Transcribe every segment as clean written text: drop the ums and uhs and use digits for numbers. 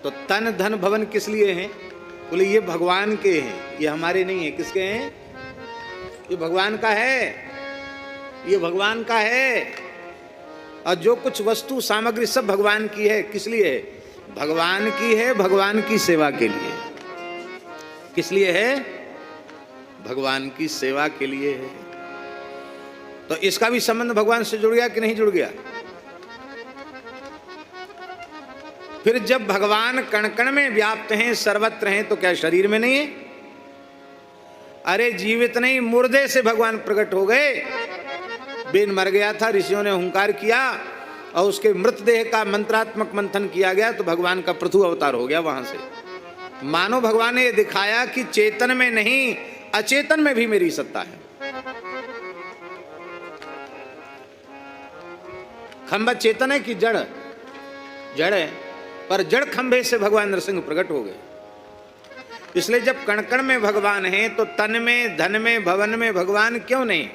तो तन धन भवन किस लिए हैं? बोले ये भगवान के हैं, ये हमारे नहीं है। किसके हैं? ये भगवान का है, ये भगवान का है। और जो कुछ वस्तु सामग्री सब भगवान की है। किस लिए है? भगवान की है, भगवान की सेवा के लिए। किस लिए है? भगवान की सेवा के लिए है। तो इसका भी संबंध भगवान से जुड़ गया कि नहीं जुड़ गया? फिर जब भगवान कण कण में व्याप्त हैं, सर्वत्र हैं, तो क्या शरीर में नहीं है? अरे जीवित नहीं, मुर्दे से भगवान प्रकट हो गए। बेन मर गया था, ऋषियों ने हुंकार किया और उसके मृतदेह का मंत्रात्मक मंथन किया गया तो भगवान का पृथु अवतार हो गया वहां से। मानो भगवान ने दिखाया कि चेतन में नहीं, अचेतन में भी मेरी सत्ता है। खंभा चेतन है कि जड़? जड़ है, पर जड़ खंभे से भगवान नरसिंह प्रकट हो गए। इसलिए जब कण कण में भगवान है तो तन में, धन में, भवन में भगवान क्यों नहीं?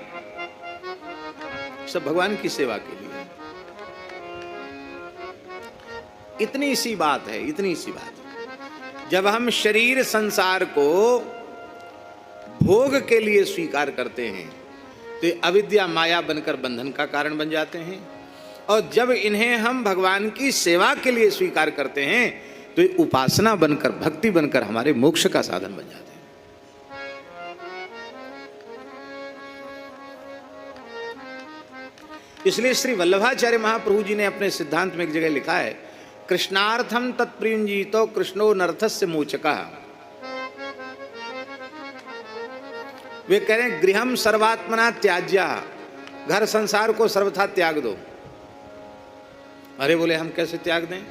सब भगवान की सेवा के लिए। इतनी सी बात है, इतनी सी बात है। जब हम शरीर संसार को भोग के लिए स्वीकार करते हैं तो ये अविद्या माया बनकर बंधन का कारण बन जाते हैं, और जब इन्हें हम भगवान की सेवा के लिए स्वीकार करते हैं तो ये उपासना बनकर, भक्ति बनकर हमारे मोक्ष का साधन बन जाते हैं। इसलिए श्री वल्लभाचार्य महाप्रभु जी ने अपने सिद्धांत में एक जगह लिखा है, कृष्णार्थम तत्प्रियुंजीतो कृष्णो नर्थस्य मोचकः। वे कह रहे हैं गृहम सर्वात्मना त्याज्या, घर संसार को सर्वथा त्याग दो। अरे बोले हम कैसे त्याग दें?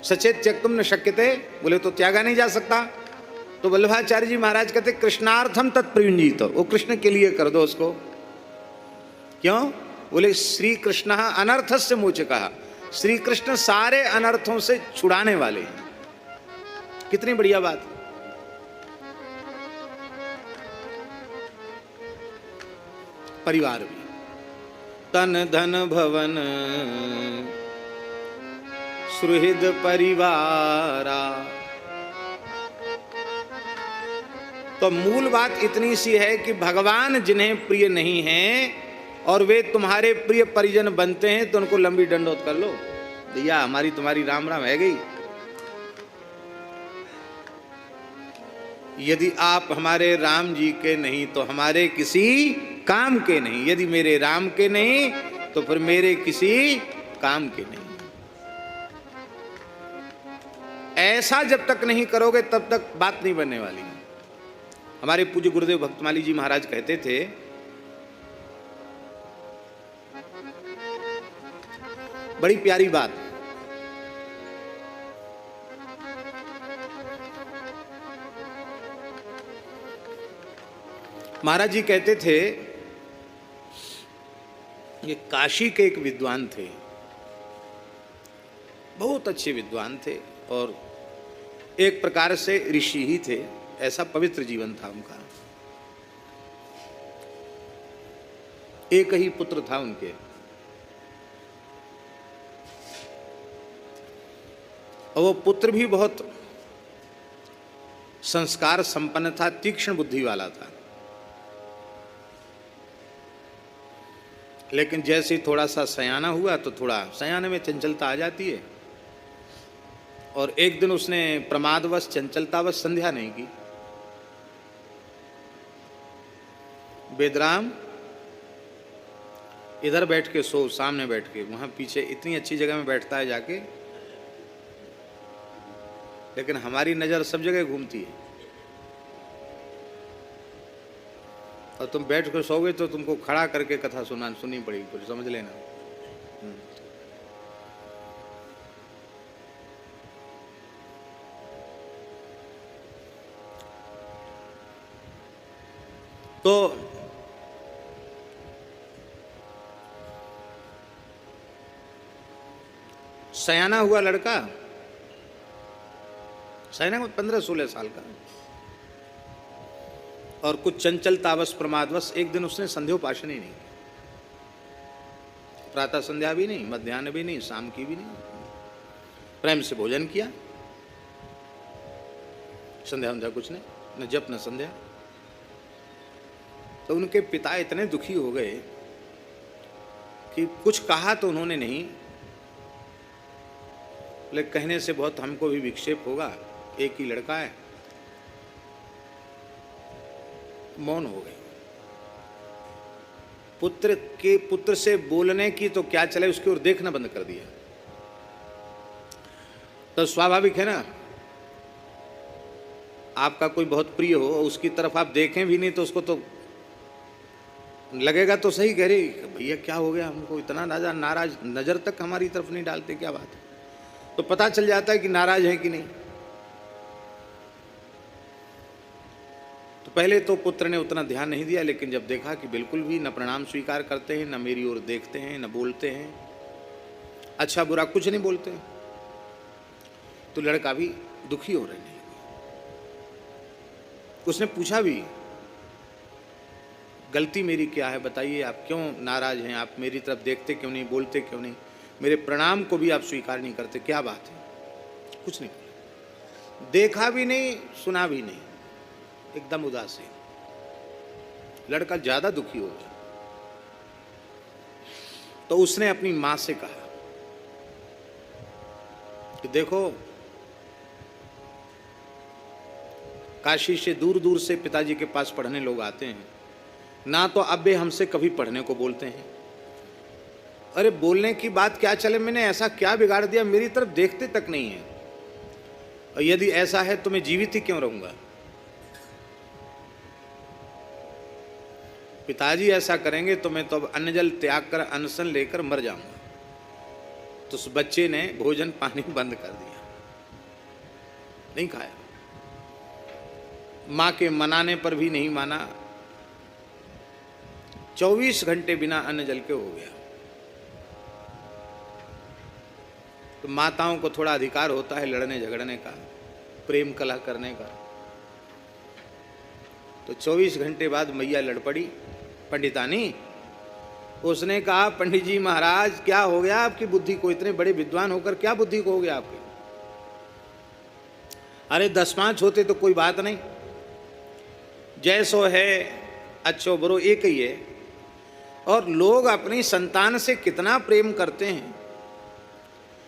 सचेत त्यक्तुम न शक्यते। बोले तो त्यागा नहीं जा सकता। तो वल्लभाचार्य जी महाराज कहते कृष्णार्थम तत्प्रियुंजीतो, वो कृष्ण के लिए कर दो उसको। क्यों? बोले श्री कृष्ण अनर्थस्य मोचकः, श्री कृष्ण सारे अनर्थों से छुड़ाने वाले हैं। कितनी बढ़िया बात। परिवार भी, तन धन भवन सुहृद परिवारा। तो मूल बात इतनी सी है कि भगवान जिन्हें प्रिय नहीं है और वे तुम्हारे प्रिय परिजन बनते हैं तो उनको लंबी दंडोत कर लो, भैया हमारी तुम्हारी राम राम है गई। यदि आप हमारे राम जी के नहीं तो हमारे किसी काम के नहीं, यदि मेरे राम के नहीं तो फिर मेरे किसी काम के नहीं। ऐसा जब तक नहीं करोगे तब तक बात नहीं बनने वाली। हमारे पूज्य गुरुदेव भक्तमाली जी महाराज कहते थे, बड़ी प्यारी बात, महाराज जी कहते थे, ये काशी के एक विद्वान थे, बहुत अच्छे विद्वान थे और एक प्रकार से ऋषि ही थे, ऐसा पवित्र जीवन था उनका। एक ही पुत्र था उनके, और वो पुत्र भी बहुत संस्कार संपन्न था, तीक्ष्ण बुद्धि वाला था। लेकिन जैसे ही थोड़ा सा सयाना हुआ तो थोड़ा सयाने में चंचलता आ जाती है, और एक दिन उसने प्रमादवश, चंचलतावश संध्या नहीं की। बेदराम इधर बैठ के सो, सामने बैठ के, वहां पीछे इतनी अच्छी जगह में बैठता है जाके, लेकिन हमारी नजर सब जगह घूमती है, और तुम बैठ कर सोओगे तो तुमको खड़ा करके कथा सुननी पड़ेगी, कुछ समझ लेना। तो सयाना हुआ लड़का, सयाना में 15-16 साल का, और कुछ चंचलतावश, प्रमादवश एक दिन उसने संध्योपासन ही नहीं, प्रातः संध्या भी नहीं, मध्याह्न भी नहीं, शाम की भी नहीं, प्रेम से भोजन किया। संध्या संध्या कुछ नहीं, न जप न संध्या। तो उनके पिता इतने दुखी हो गए कि कुछ कहा तो उन्होंने नहीं, लेकिन कहने से बहुत हमको भी विक्षेप होगा, एक ही लड़का है। मौन हो गए। पुत्र से बोलने की तो क्या चले, उसकी ओर देखना बंद कर दिया। तो स्वाभाविक है ना, आपका कोई बहुत प्रिय हो, उसकी तरफ आप देखें भी नहीं तो उसको तो लगेगा तो सही, कह रही भैया क्या हो गया, हमको इतना नाराज, नजर तक हमारी तरफ नहीं डालते, क्या बात है। तो पता चल जाता है कि नाराज है कि नहीं। तो पहले तो पुत्र ने उतना ध्यान नहीं दिया, लेकिन जब देखा कि बिल्कुल भी न प्रणाम स्वीकार करते हैं, न मेरी ओर देखते हैं, न बोलते हैं, अच्छा बुरा कुछ नहीं बोलते हैं, तो लड़का भी दुखी हो रहे नहीं। उसने पूछा भी, गलती मेरी क्या है बताइए, आप क्यों नाराज हैं, आप मेरी तरफ देखते क्यों नहीं, बोलते क्यों नहीं, मेरे प्रणाम को भी आप स्वीकार नहीं करते, क्या बात है। कुछ नहीं, देखा भी नहीं, सुना भी नहीं, एकदम उदास है। लड़का ज्यादा दुखी हो गया। तो उसने अपनी मां से कहा कि देखो, काशी से दूर दूर से पिताजी के पास पढ़ने लोग आते हैं ना, तो अब वे हमसे कभी पढ़ने को बोलते हैं। अरे बोलने की बात क्या चले, मैंने ऐसा क्या बिगाड़ दिया, मेरी तरफ देखते तक नहीं है, और यदि ऐसा है तो मैं जीवित ही क्यों रहूंगा। पिताजी ऐसा करेंगे तो मैं तो अब अन्न जल त्याग कर अनशन लेकर मर जाऊंगा। तो उस बच्चे ने भोजन पानी बंद कर दिया, नहीं खाया। मां के मनाने पर भी नहीं माना। 24 घंटे बिना अन्न जल के हो गया। तो माताओं को थोड़ा अधिकार होता है लड़ने झगड़ने का, प्रेम कलह करने का। तो 24 घंटे बाद मैया लड़ पड़ी पंडितानी। उसने कहा, पंडित जी महाराज क्या हो गया आपकी बुद्धि को, इतने बड़े विद्वान होकर क्या बुद्धि को हो गया आपके। अरे 10-5 होते तो कोई बात नहीं, जैसो है अच्छो बुरो एक ही है। और लोग अपनी संतान से कितना प्रेम करते हैं,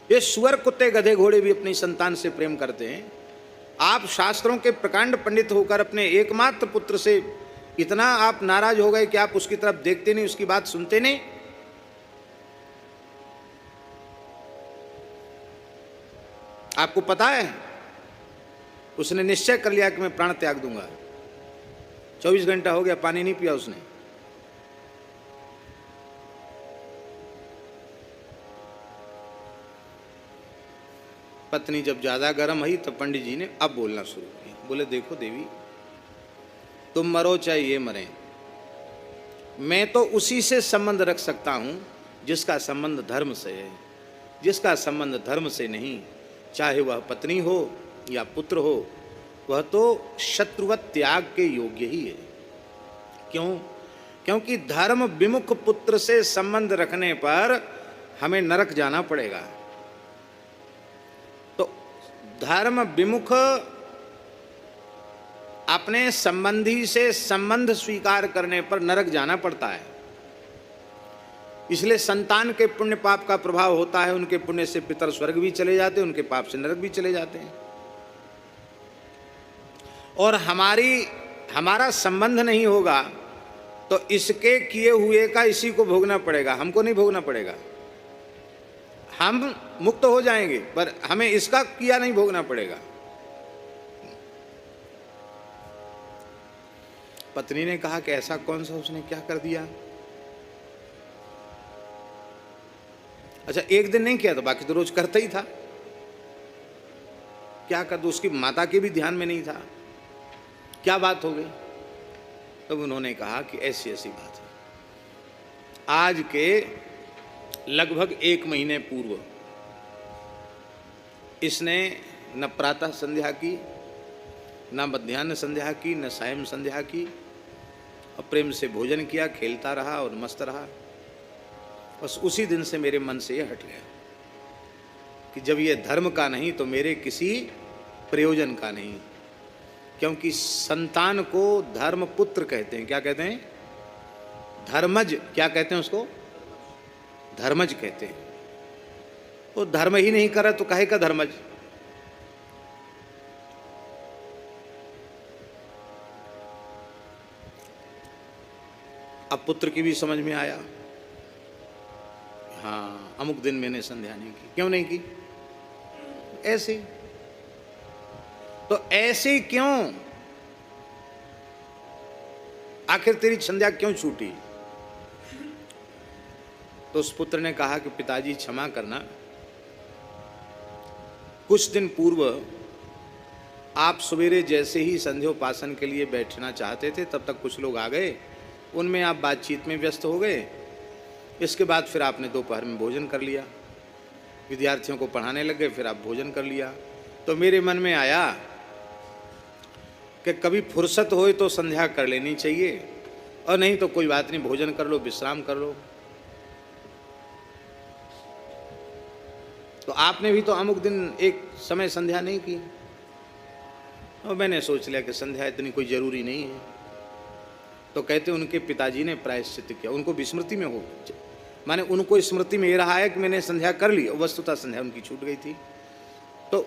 ये सुअर कुत्ते गधे घोड़े भी अपनी संतान से प्रेम करते हैं। आप शास्त्रों के प्रकांड पंडित होकर अपने एकमात्र पुत्र से इतना आप नाराज हो गए कि आप उसकी तरफ देखते नहीं, उसकी बात सुनते नहीं। आपको पता है उसने निश्चय कर लिया कि मैं प्राण त्याग दूंगा। 24 घंटा हो गया, पानी नहीं पिया उसने। पत्नी जब ज्यादा गर्म हुई तो पंडित जी ने अब बोलना शुरू किया। बोले, देखो देवी, तुम मरो चाहे ये मरे, मैं तो उसी से संबंध रख सकता हूं जिसका संबंध धर्म से है। जिसका संबंध धर्म से नहीं, चाहे वह पत्नी हो या पुत्र हो, वह तो शत्रुवत त्याग के योग्य ही है। क्यों? क्योंकि धर्म विमुख पुत्र से संबंध रखने पर हमें नरक जाना पड़ेगा। तो धर्म विमुख अपने संबंधी से संबंध स्वीकार करने पर नरक जाना पड़ता है। इसलिए संतान के पुण्य पाप का प्रभाव होता है। उनके पुण्य से पितर स्वर्ग भी चले जाते हैं, उनके पाप से नरक भी चले जाते हैं। और हमारा संबंध नहीं होगा तो इसके किए हुए का इसी को भोगना पड़ेगा, हमको नहीं भोगना पड़ेगा। हम मुक्त हो जाएंगे पर हमें इसका किया नहीं भोगना पड़ेगा। पत्नी ने कहा कि ऐसा कौन सा उसने क्या कर दिया। अच्छा, एक दिन नहीं किया तो बाकी तो रोज करता ही था। क्या कर दो, उसकी माता के भी ध्यान में नहीं था। क्या बात हो गई? तब तो उन्होंने कहा कि ऐसी ऐसी बात है। आज के लगभग 1 महीने पूर्व इसने न प्रातः संध्या की, न मध्याह्न संध्या की, न सायं संध्या की, और प्रेम से भोजन किया, खेलता रहा और मस्त रहा। बस उसी दिन से मेरे मन से यह हट गया कि जब ये धर्म का नहीं तो मेरे किसी प्रयोजन का नहीं। क्योंकि संतान को धर्मपुत्र कहते हैं। क्या कहते हैं? धर्मज। क्या कहते हैं उसको? धर्मज कहते हैं। वो धर्म ही नहीं करा तो काहे का धर्मज? अब पुत्र की भी समझ में आया, हाँ अमुक दिन मैंने संध्या नहीं की। क्यों नहीं की? ऐसे। तो ऐसे क्यों? आखिर तेरी संध्या क्यों छूटी? तो उस पुत्र ने कहा कि पिताजी क्षमा करना, कुछ दिन पूर्व आप सवेरे जैसे ही संध्योपासन के लिए बैठना चाहते थे तब तक कुछ लोग आ गए, उनमें आप बातचीत में व्यस्त हो गए। इसके बाद फिर आपने दोपहर में भोजन कर लिया, विद्यार्थियों को पढ़ाने लगे, फिर आप भोजन कर लिया। तो मेरे मन में आया कि कभी फुर्सत हो तो संध्या कर लेनी चाहिए, और नहीं तो कोई बात नहीं, भोजन कर लो, विश्राम कर लो। तो आपने भी तो अमुक दिन एक समय संध्या नहीं की, और मैंने सोच लिया कि संध्या इतनी कोई जरूरी नहीं है। तो कहते उनके पिताजी ने प्रायश्चित किया, उनको विस्मृति में हो, माने उनको स्मृति में ये रहा है कि मैंने संध्या कर ली, और वस्तुतः संध्या उनकी छूट गई थी। तो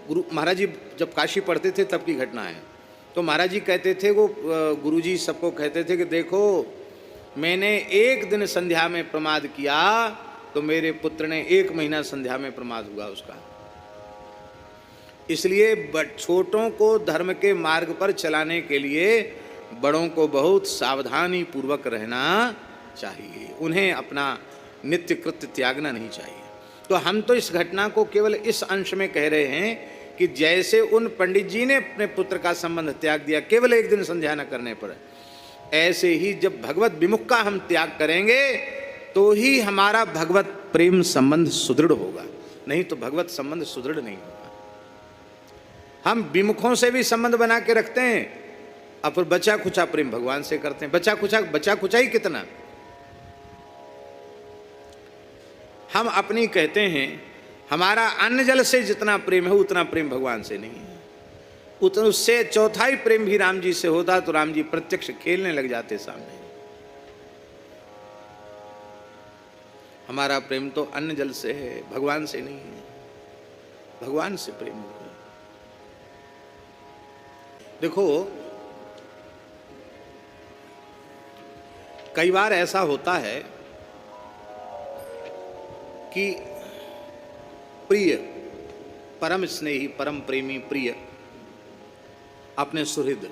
गुरु महाराज जी जब काशी पढ़ते थे तब की घटना है। तो महाराज जी कहते थे, वो गुरु जी सबको कहते थे कि देखो मैंने एक दिन संध्या में प्रमाद किया तो मेरे पुत्र ने 1 महीना संध्या में प्रमाद हुआ उसका। इसलिए छोटों को धर्म के मार्ग पर चलाने के लिए बड़ों को बहुत सावधानी पूर्वक रहना चाहिए, उन्हें अपना नित्य कृत्य त्यागना नहीं चाहिए। तो हम तो इस घटना को केवल इस अंश में कह रहे हैं कि जैसे उन पंडित जी ने अपने पुत्र का संबंध त्याग दिया केवल एक दिन संध्या न करने पर, ऐसे ही जब भगवत विमुख का हम त्याग करेंगे तो ही हमारा भगवत प्रेम संबंध सुदृढ़ होगा, नहीं तो भगवत संबंध सुदृढ़ नहीं होगा। हम विमुखों से भी संबंध बना के रखते हैं, अब बचा खुचा प्रेम भगवान से करते हैं। बचा खुचा ही कितना। हम अपनी कहते हैं हमारा अन्न जल से जितना प्रेम है उतना प्रेम भगवान से नहीं है। उतना उससे चौथाई प्रेम भी राम जी से होता तो राम जी प्रत्यक्ष खेलने लग जाते सामने। हमारा प्रेम तो अन्न जल से है, भगवान से नहीं है। भगवान से प्रेम है। देखो कई बार ऐसा होता है कि प्रिय, परम स्नेही, परम प्रेमी प्रिय अपने सुहृद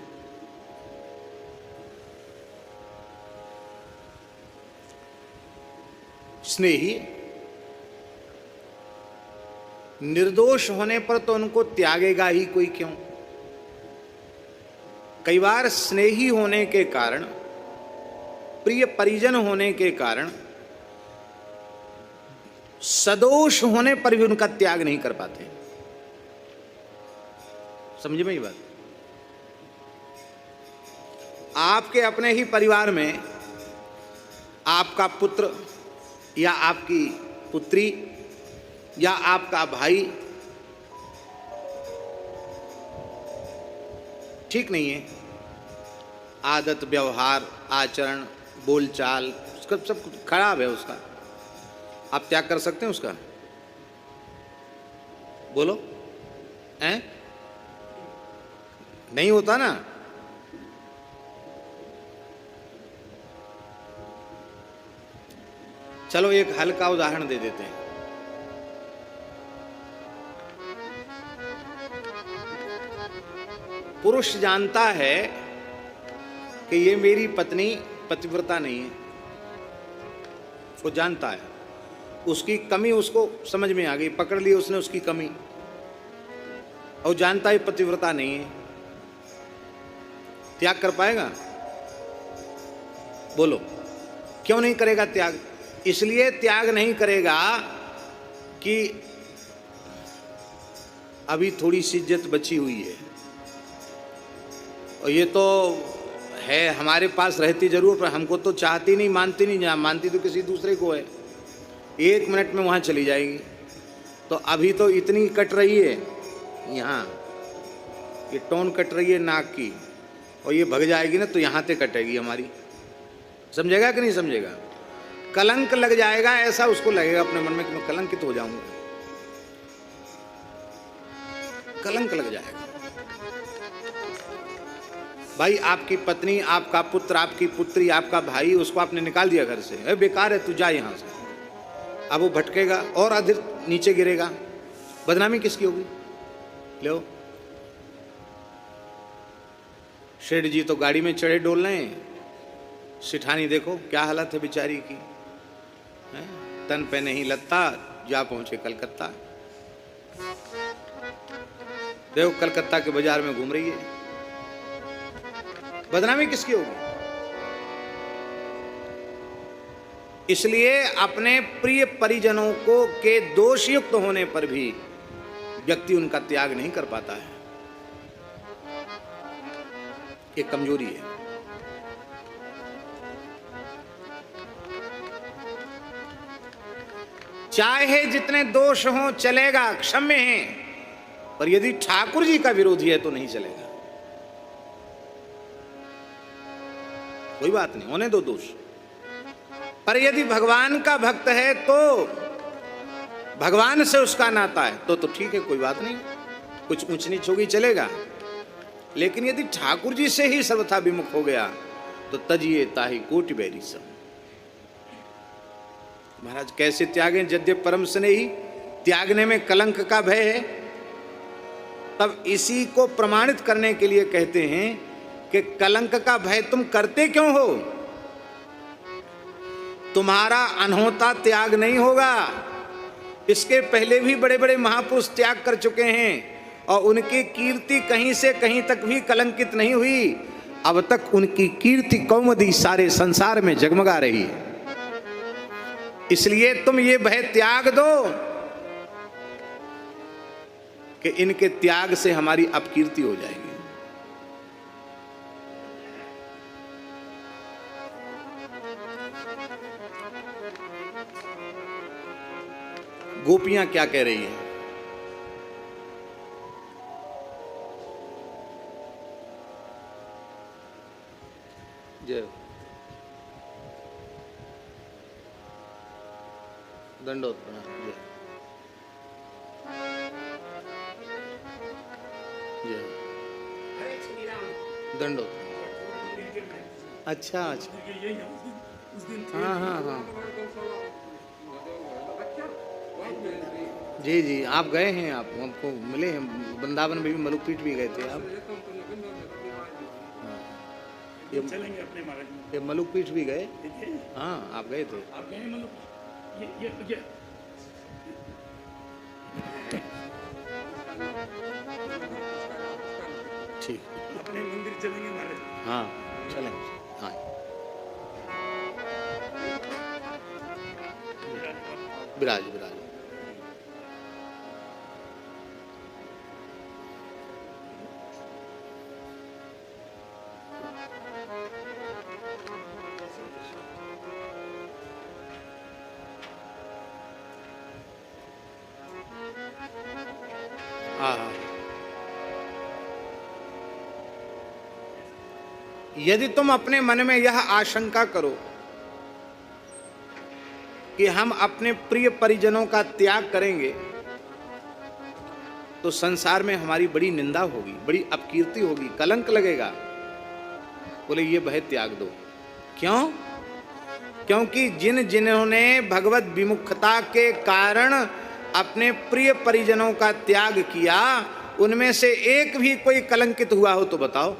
स्नेही निर्दोष होने पर तो उनको त्यागेगा ही कोई क्यों। कई बार स्नेही होने के कारण, प्रिय परिजन होने के कारण, सदोष होने पर भी उनका त्याग नहीं कर पाते। समझे मेरी बात? आपके अपने ही परिवार में आपका पुत्र या आपकी पुत्री या आपका भाई ठीक नहीं है, आदत, व्यवहार, आचरण, बोलचाल उसका सब खराब है, उसका आप त्याग कर सकते हैं उसका? बोलो, हैं? नहीं होता ना। चलो एक हल्का उदाहरण दे देते हैं। पुरुष जानता है कि ये मेरी पत्नी पतिव्रता नहीं है, वो जानता है, उसकी कमी उसको समझ में आ गई, पकड़ ली उसने उसकी कमी, और जानता है पतिव्रता नहीं है। त्याग कर पाएगा? बोलो, क्यों नहीं करेगा त्याग? इसलिए त्याग नहीं करेगा कि अभी थोड़ी सी इज्जत बची हुई है, और ये तो है हमारे पास रहती जरूर, पर हमको तो चाहती नहीं, मानती नहीं, जहाँ मानती तो किसी दूसरे को है, 1 मिनट में वहाँ चली जाएगी। तो अभी तो इतनी कट रही है यहाँ, ये टोन कट रही है नाक की, और ये भग जाएगी ना तो यहाँ से कटेगी हमारी, समझेगा कि नहीं समझेगा? कलंक लग जाएगा, ऐसा उसको लगेगा अपने मन में कि मैं कलंकित हो जाऊंगा, कलंक लग जाएगा। भाई आपकी पत्नी, आपका पुत्र, आपकी पुत्री, आपका भाई, उसको आपने निकाल दिया घर से, अरे बेकार है तू जा यहां से, अब वो भटकेगा और अधिक नीचे गिरेगा, बदनामी किसकी होगी? लो, शेठ जी तो गाड़ी में चढ़े डोल रहे हैं, सिठानी देखो क्या हालत है बेचारी की, है? तन पे नहीं लत्ता, जा पहुंचे कलकत्ता। देखो कलकत्ता के बाजार में घूम रही है, बदनामी किसकी होगी? इसलिए अपने प्रिय परिजनों को के दोषयुक्त होने पर भी व्यक्ति उनका त्याग नहीं कर पाता है, ये कमजोरी है। चाहे जितने दोष हों चलेगा, क्षम्य हैं, पर यदि ठाकुर जी का विरोधी है तो नहीं चलेगा। कोई बात नहीं, होने दो दोष, पर यदि भगवान का भक्त है तो भगवान से उसका नाता है तो ठीक है, कोई बात नहीं, कुछ ऊंच नीच होगी चलेगा। लेकिन यदि ठाकुर जी से ही सर्वथा विमुख हो गया तो तजिए ताहि कोटि बैरी सम। महाराज कैसे त्यागें? यद्य परम स्नेही, त्यागने में कलंक का भय है। तब इसी को प्रमाणित करने के लिए कहते हैं कि कलंक का भय तुम करते क्यों हो? तुम्हारा अनहोता त्याग नहीं होगा। इसके पहले भी बड़े बड़े महापुरुष त्याग कर चुके हैं और उनकी कीर्ति कहीं से कहीं तक भी कलंकित नहीं हुई। अब तक उनकी कीर्ति कौमुदी सारे संसार में जगमगा रही है। इसलिए तुम ये भय त्याग दो कि इनके त्याग से हमारी अपकीर्ति हो जाएगी। गोपियां क्या कह रही हैं? जय दंडोत प्रणाम। जय जय दंडोत। अच्छा अच्छा, हाँ हाँ हाँ, जी जी, आप गए हैं, आप हमको मिले हैं, वृंदावन में भी मलुकपीठ भी गए थे आप। ये मलुकपीठ भी गए? हाँ आप गए थे। आप गए मलुक? ये ठीक, अपने मंदिर चलेंगे महाराज। हाँ चलेंगे, हाँ विराज विराज। यदि तुम अपने मन में यह आशंका करो कि हम अपने प्रिय परिजनों का त्याग करेंगे तो संसार में हमारी बड़ी निंदा होगी, बड़ी अपकीर्ति होगी, कलंक लगेगा, बोले ये भय त्याग दो। क्यों? क्योंकि जिन्होंने भगवत विमुखता के कारण अपने प्रिय परिजनों का त्याग किया, उनमें से एक भी कोई कलंकित हुआ हो तो बताओ।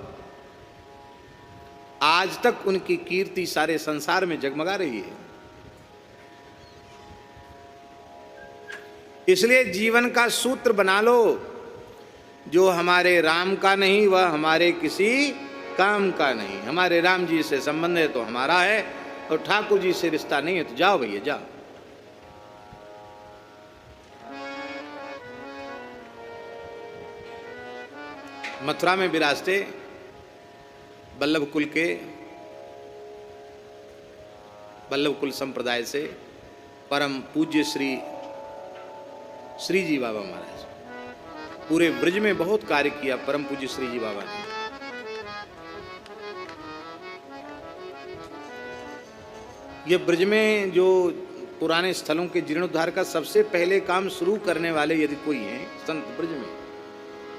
आज तक उनकी कीर्ति सारे संसार में जगमगा रही है। इसलिए जीवन का सूत्र बना लो, जो हमारे राम का नहीं वह हमारे किसी काम का नहीं। हमारे राम जी से संबंध है तो हमारा है, और ठाकुर जी से रिश्ता नहीं है तो जाओ भैया जाओ। मथुरा में विराजते वल्लभ कुल के, वल्लभ कुल संप्रदाय से परम पूज्य श्री जी बाबा महाराज, पूरे ब्रज में बहुत कार्य किया परम पूज्य श्री जी बाबा ने। ये ब्रज में जो पुराने स्थलों के जीर्णोद्धार का सबसे पहले काम शुरू करने वाले यदि कोई हैं संत ब्रज में,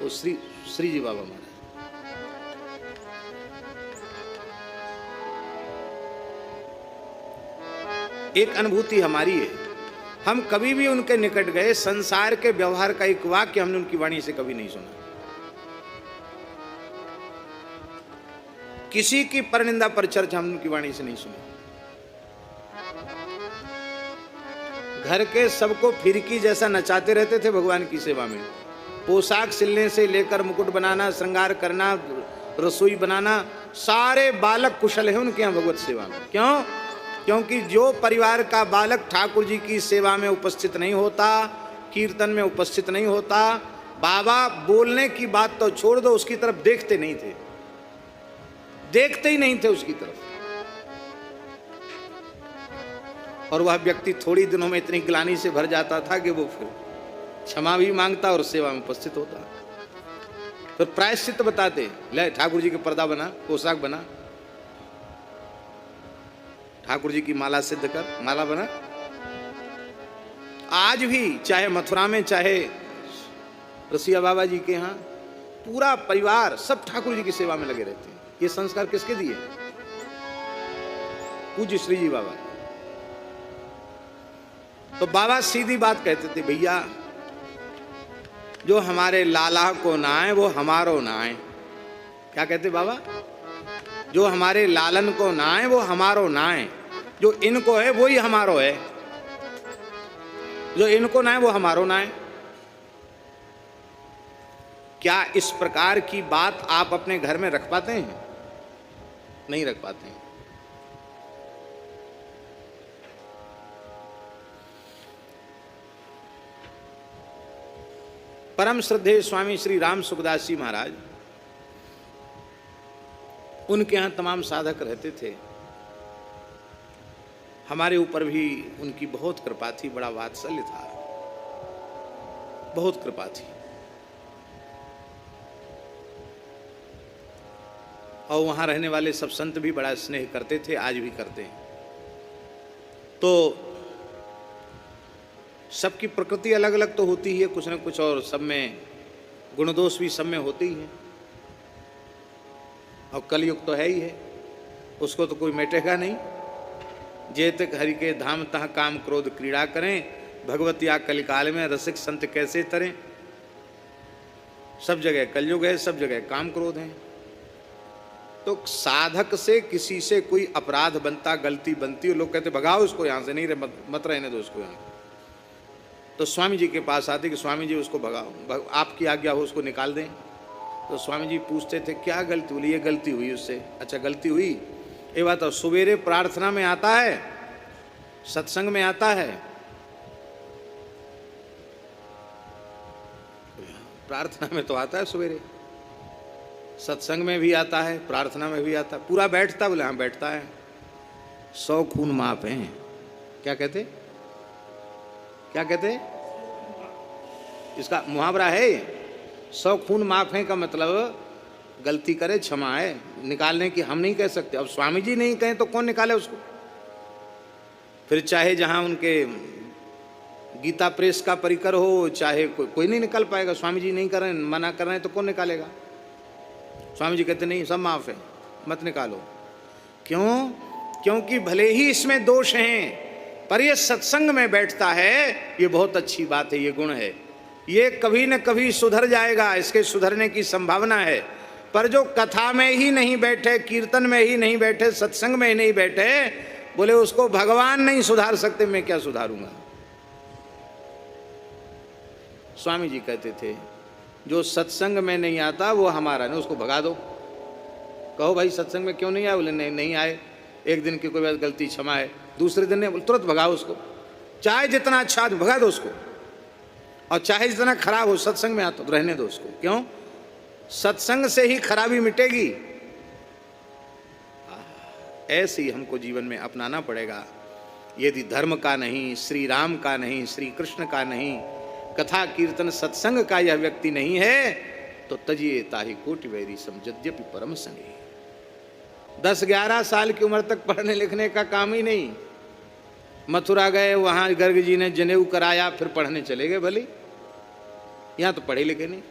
वो श्री जी बाबा महाराज। एक अनुभूति हमारी है, हम कभी भी उनके निकट गए, संसार के व्यवहार का एक वाक्य हमने उनकी वाणी से कभी नहीं सुना। किसी की परनिंदा पर चर्चा हमने उनकी वाणी से नहीं सुनी। घर के सबको फिरकी जैसा नचाते रहते थे भगवान की सेवा में। पोशाक सिलने से लेकर मुकुट बनाना, श्रृंगार करना, रसोई बनाना, सारे बालक कुशल हैं उनके यहाँ भगवत सेवा में। क्यों? क्योंकि जो परिवार का बालक ठाकुर जी की सेवा में उपस्थित नहीं होता, कीर्तन में उपस्थित नहीं होता, बाबा बोलने की बात तो छोड़ दो, उसकी तरफ देखते नहीं थे, देखते ही नहीं थे उसकी तरफ। और वह व्यक्ति थोड़ी दिनों में इतनी ग्लानि से भर जाता था कि वो फिर क्षमा भी मांगता और सेवा में उपस्थित होता। फिर प्रायश्चित बताते, ले ठाकुर जी के पर्दा बना, पोशाक बना, ठाकुर जी की माला सिद्ध कर, माला बना। आज भी चाहे मथुरा में, चाहे रसिया बाबा जी के यहाँ, पूरा परिवार सब ठाकुर जी की सेवा में लगे रहते हैं। ये संस्कार किसके दिए? पूज्य श्री जी बाबा। तो बाबा सीधी बात कहते थे, भैया जो हमारे लाला को ना आए वो हमारो ना आए। क्या कहते बाबा? जो हमारे लालन को ना आए वो हमारो ना आए, जो इनको है वो ही हमारो है, जो इनको ना है वो हमारो ना है। क्या इस प्रकार की बात आप अपने घर में रख पाते हैं? नहीं रख पाते हैं। परम श्रद्धेय स्वामी श्री राम सुखदास जी महाराज, उनके यहाँ तमाम साधक रहते थे। हमारे ऊपर भी उनकी बहुत कृपा थी, बड़ा वात्सल्य था, बहुत कृपा थी। और वहाँ रहने वाले सब संत भी बड़ा स्नेह करते थे, आज भी करते हैं। तो सबकी प्रकृति अलग अलग तो होती ही है, कुछ न कुछ, और सब में गुण दोष भी सब में होते ही हैं। और कलयुग तो है ही है, उसको तो कोई मिटेगा नहीं। जे तक हरि के धाम तह काम क्रोध क्रीड़ा करें, भगवत या कलिकाल में रसिक संत कैसे तरें। सब जगह कलयुग है, सब जगह काम क्रोध है। तो साधक से किसी से कोई अपराध बनता, गलती बनती, और लोग कहते भगाओ उसको यहाँ से, नहीं रे मत रहने दो उसको यहाँ। तो स्वामी जी के पास आते कि स्वामी जी उसको भगाओ, आपकी आज्ञा हो उसको निकाल दें। तो स्वामी जी पूछते थे क्या गलती हुई? ये गलती हुई उससे। अच्छा गलती हुई, ये बात। सवेरे प्रार्थना में आता है, सत्संग में आता है, प्रार्थना में तो आता है सवेरे, सत्संग में भी आता है, प्रार्थना में भी आता है, पूरा बैठता, बोले हाँ बैठता है। 100 खून माफ हैं। क्या कहते? क्या कहते? इसका मुहावरा है 100 खून माफ है का मतलब गलती करे क्षमा है, निकालने की हम नहीं कह सकते। अब स्वामी जी नहीं कहें तो कौन निकाले उसको? फिर चाहे जहां उनके गीता प्रेस का परिकर हो, चाहे कोई नहीं निकाल पाएगा। स्वामी जी नहीं कर रहे, मना कर रहे हैं, तो कौन निकालेगा? स्वामी जी कहते नहीं, सब माफ है, मत निकालो। क्यों? क्योंकि भले ही इसमें दोष हैं, पर ये सत्संग में बैठता है, ये बहुत अच्छी बात है, ये गुण है, ये कभी न कभी सुधर जाएगा, इसके सुधरने की संभावना है। पर जो कथा में ही नहीं बैठे, कीर्तन में ही नहीं बैठे, सत्संग में ही नहीं बैठे, बोले उसको भगवान नहीं सुधार सकते, मैं क्या सुधारूंगा। स्वामी जी कहते थे जो सत्संग में नहीं आता वो हमारा नहीं, उसको भगा दो। कहो भाई सत्संग में क्यों नहीं आए? बोले नहीं आए, एक दिन की कोई बात गलती क्षमा है, दूसरे दिन नहीं, तुरंत भगाओ उसको। चाहे जितना अच्छा आदमी भगा दो उसको, और चाहे जितना खराब हो, सत्संग में आता तो रहने दो उसको। क्यों? सत्संग से ही खराबी मिटेगी। ऐसे ही हमको जीवन में अपनाना पड़ेगा। यदि धर्म का नहीं, श्री राम का नहीं, श्री कृष्ण का नहीं, कथा कीर्तन सत्संग का यह व्यक्ति नहीं है तो तजिए ताहि कोटि वैरी सम यद्यपि परम संगी। 10-11 साल की उम्र तक पढ़ने लिखने का काम ही नहीं। मथुरा गए, वहां गर्ग जी ने जनेऊ कराया, फिर पढ़ने चले गए। भले यहाँ तो पढ़े लिखे नहीं।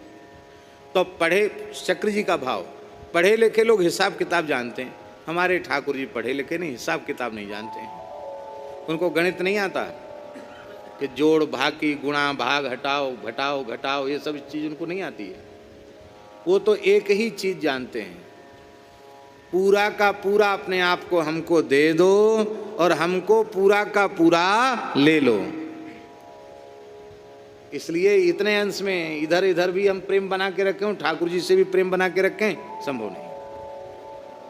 तो पढ़े, चक्र जी का भाव, पढ़े लिखे लोग हिसाब किताब जानते हैं। हमारे ठाकुर जी पढ़े लिखे नहीं, हिसाब किताब नहीं जानते हैं। उनको गणित नहीं आता कि जोड़ भागी गुणा भाग हटाओ घटाओ घटाओ, ये सब चीज़ उनको नहीं आती है। वो तो एक ही चीज़ जानते हैं, पूरा का पूरा अपने आप को हमको दे दो और हमको पूरा का पूरा ले लो। इसलिए इतने अंश में इधर इधर भी हम प्रेम बना के रखें, ठाकुर जी से भी प्रेम बना के रखें, संभव नहीं।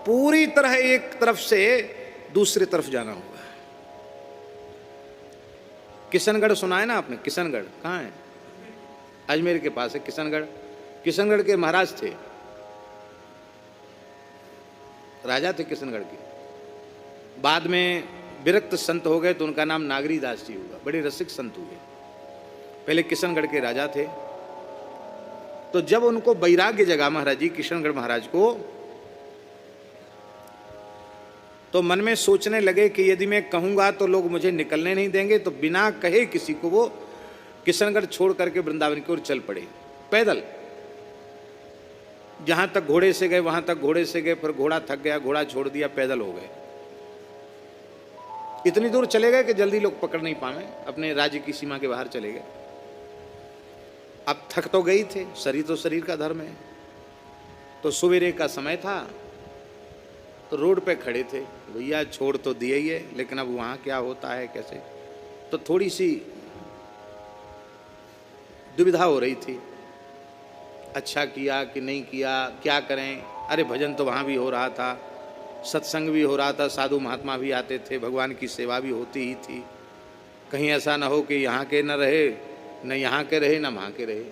पूरी तरह एक तरफ से दूसरी तरफ जाना होगा। किशनगढ़ सुना है ना आपने? किशनगढ़ कहाँ है? अजमेर के पास है किशनगढ़। किशनगढ़ के महाराज थे, राजा थे किशनगढ़ के। बाद में विरक्त संत हो गए तो उनका नाम नागरी दास जी हुआ। बड़े रसिक संत हुए। पहले किशनगढ़ के राजा थे। तो जब उनको वैराग्य जगा महाराज जी किशनगढ़ महाराज को, तो मन में सोचने लगे कि यदि मैं कहूँगा तो लोग मुझे निकलने नहीं देंगे, तो बिना कहे किसी को वो किशनगढ़ छोड़ करके वृंदावन की ओर चल पड़े पैदल। जहाँ तक घोड़े से गए वहाँ तक घोड़े से गए, फिर घोड़ा थक गया, घोड़ा छोड़ दिया, पैदल हो गए। इतनी दूर चले गए कि जल्दी लोग पकड़ नहीं पाए, अपने राज्य की सीमा के बाहर चले गए। अब थक तो गई थे, शरीर तो शरीर का धर्म है। तो सवेरे का समय था, तो रोड पे खड़े थे। भैया छोड़ तो दिए ही है, लेकिन अब वहाँ क्या होता है कैसे, तो थोड़ी सी दुविधा हो रही थी। अच्छा किया कि नहीं किया, क्या करें। अरे भजन तो वहाँ भी हो रहा था, सत्संग भी हो रहा था, साधु महात्मा भी आते थे, भगवान की सेवा भी होती ही थी। कहीं ऐसा ना हो कि यहाँ के न रहे, न यहाँ के रहे, न वहाँ के रहे।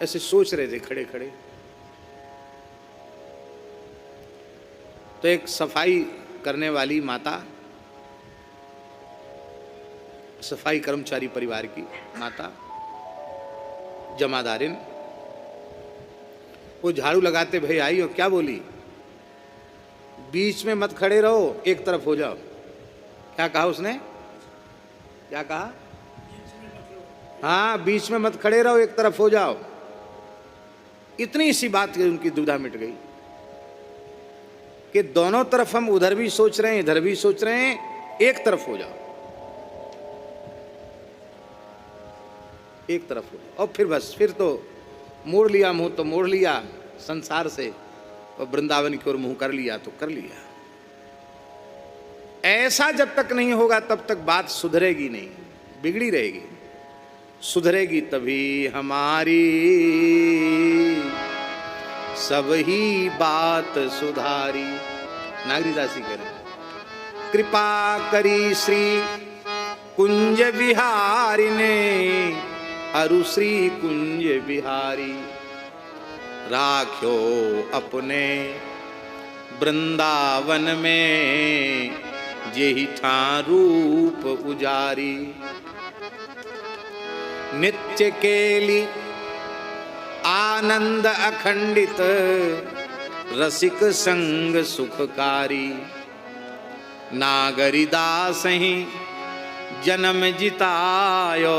ऐसे सोच रहे थे खड़े खड़े। तो एक सफाई करने वाली माता, सफाई कर्मचारी परिवार की माता, जमादारिन, वो झाड़ू लगाते भाई आई और क्या बोली, बीच में मत खड़े रहो, एक तरफ हो जाओ। क्या कहा उसने? क्या कहा? हाँ, बीच में मत खड़े रहो, एक तरफ हो जाओ। इतनी सी बात उनकी दुविधा मिट गई कि दोनों तरफ हम उधर भी सोच रहे हैं, इधर भी सोच रहे हैं, एक तरफ हो जाओ, एक तरफ हो जाओ। और फिर बस, फिर तो मोड़ लिया मुंह, तो मोड़ लिया संसार से, और वृंदावन की ओर मुंह कर लिया तो कर लिया। ऐसा जब तक नहीं होगा तब तक बात सुधरेगी नहीं, बिगड़ी रहेगी। सुधरेगी तभी हमारी सब ही बात सुधारी। नागरीदास जी कह रहे हैं, कृपा करी श्री कुंज बिहारी ने, अरु श्री कुंज बिहारी, राख्यो अपने वृंदावन में, जेहि ठां रूप उजारी। नित्य केली आनंद अखंडित, रसिक संग सुखकारी। नागरी दास ही जन्म जितायो,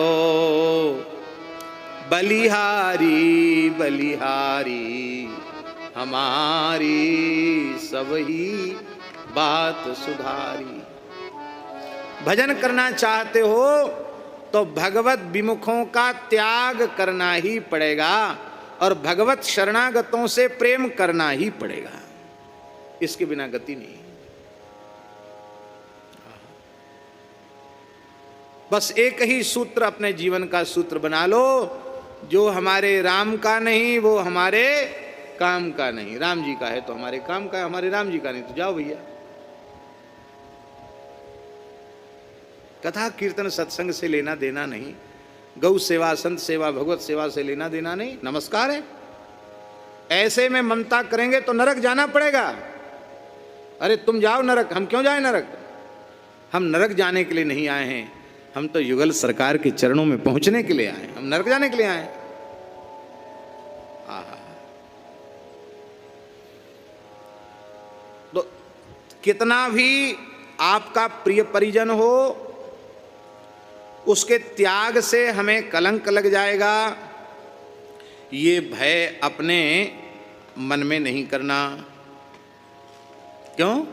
बलिहारी बलिहारी, हमारी सब ही बात सुधारी। भजन करना चाहते हो तो भगवत विमुखों का त्याग करना ही पड़ेगा, और भगवत शरणागतों से प्रेम करना ही पड़ेगा। इसके बिना गति नहीं। बस एक ही सूत्र अपने जीवन का सूत्र बना लो, जो हमारे राम का नहीं वो हमारे काम का नहीं। राम जी का है तो हमारे काम का है, हमारे राम जी का नहीं तो जाओ भैया। कथा कीर्तन सत्संग से लेना देना नहीं, गौ सेवा संत सेवा भगवत सेवा से लेना देना नहीं। नमस्कार है। ऐसे में ममता करेंगे तो नरक जाना पड़ेगा। अरे तुम जाओ नरक, हम क्यों जाए नरक? हम नरक जाने के लिए नहीं आए हैं, हम तो युगल सरकार के चरणों में पहुंचने के लिए आए, हम नरक जाने के लिए आए। आहा, तो कितना भी आपका प्रिय परिजन हो, उसके त्याग से हमें कलंक लग जाएगा, ये भय अपने मन में नहीं करना। क्यों?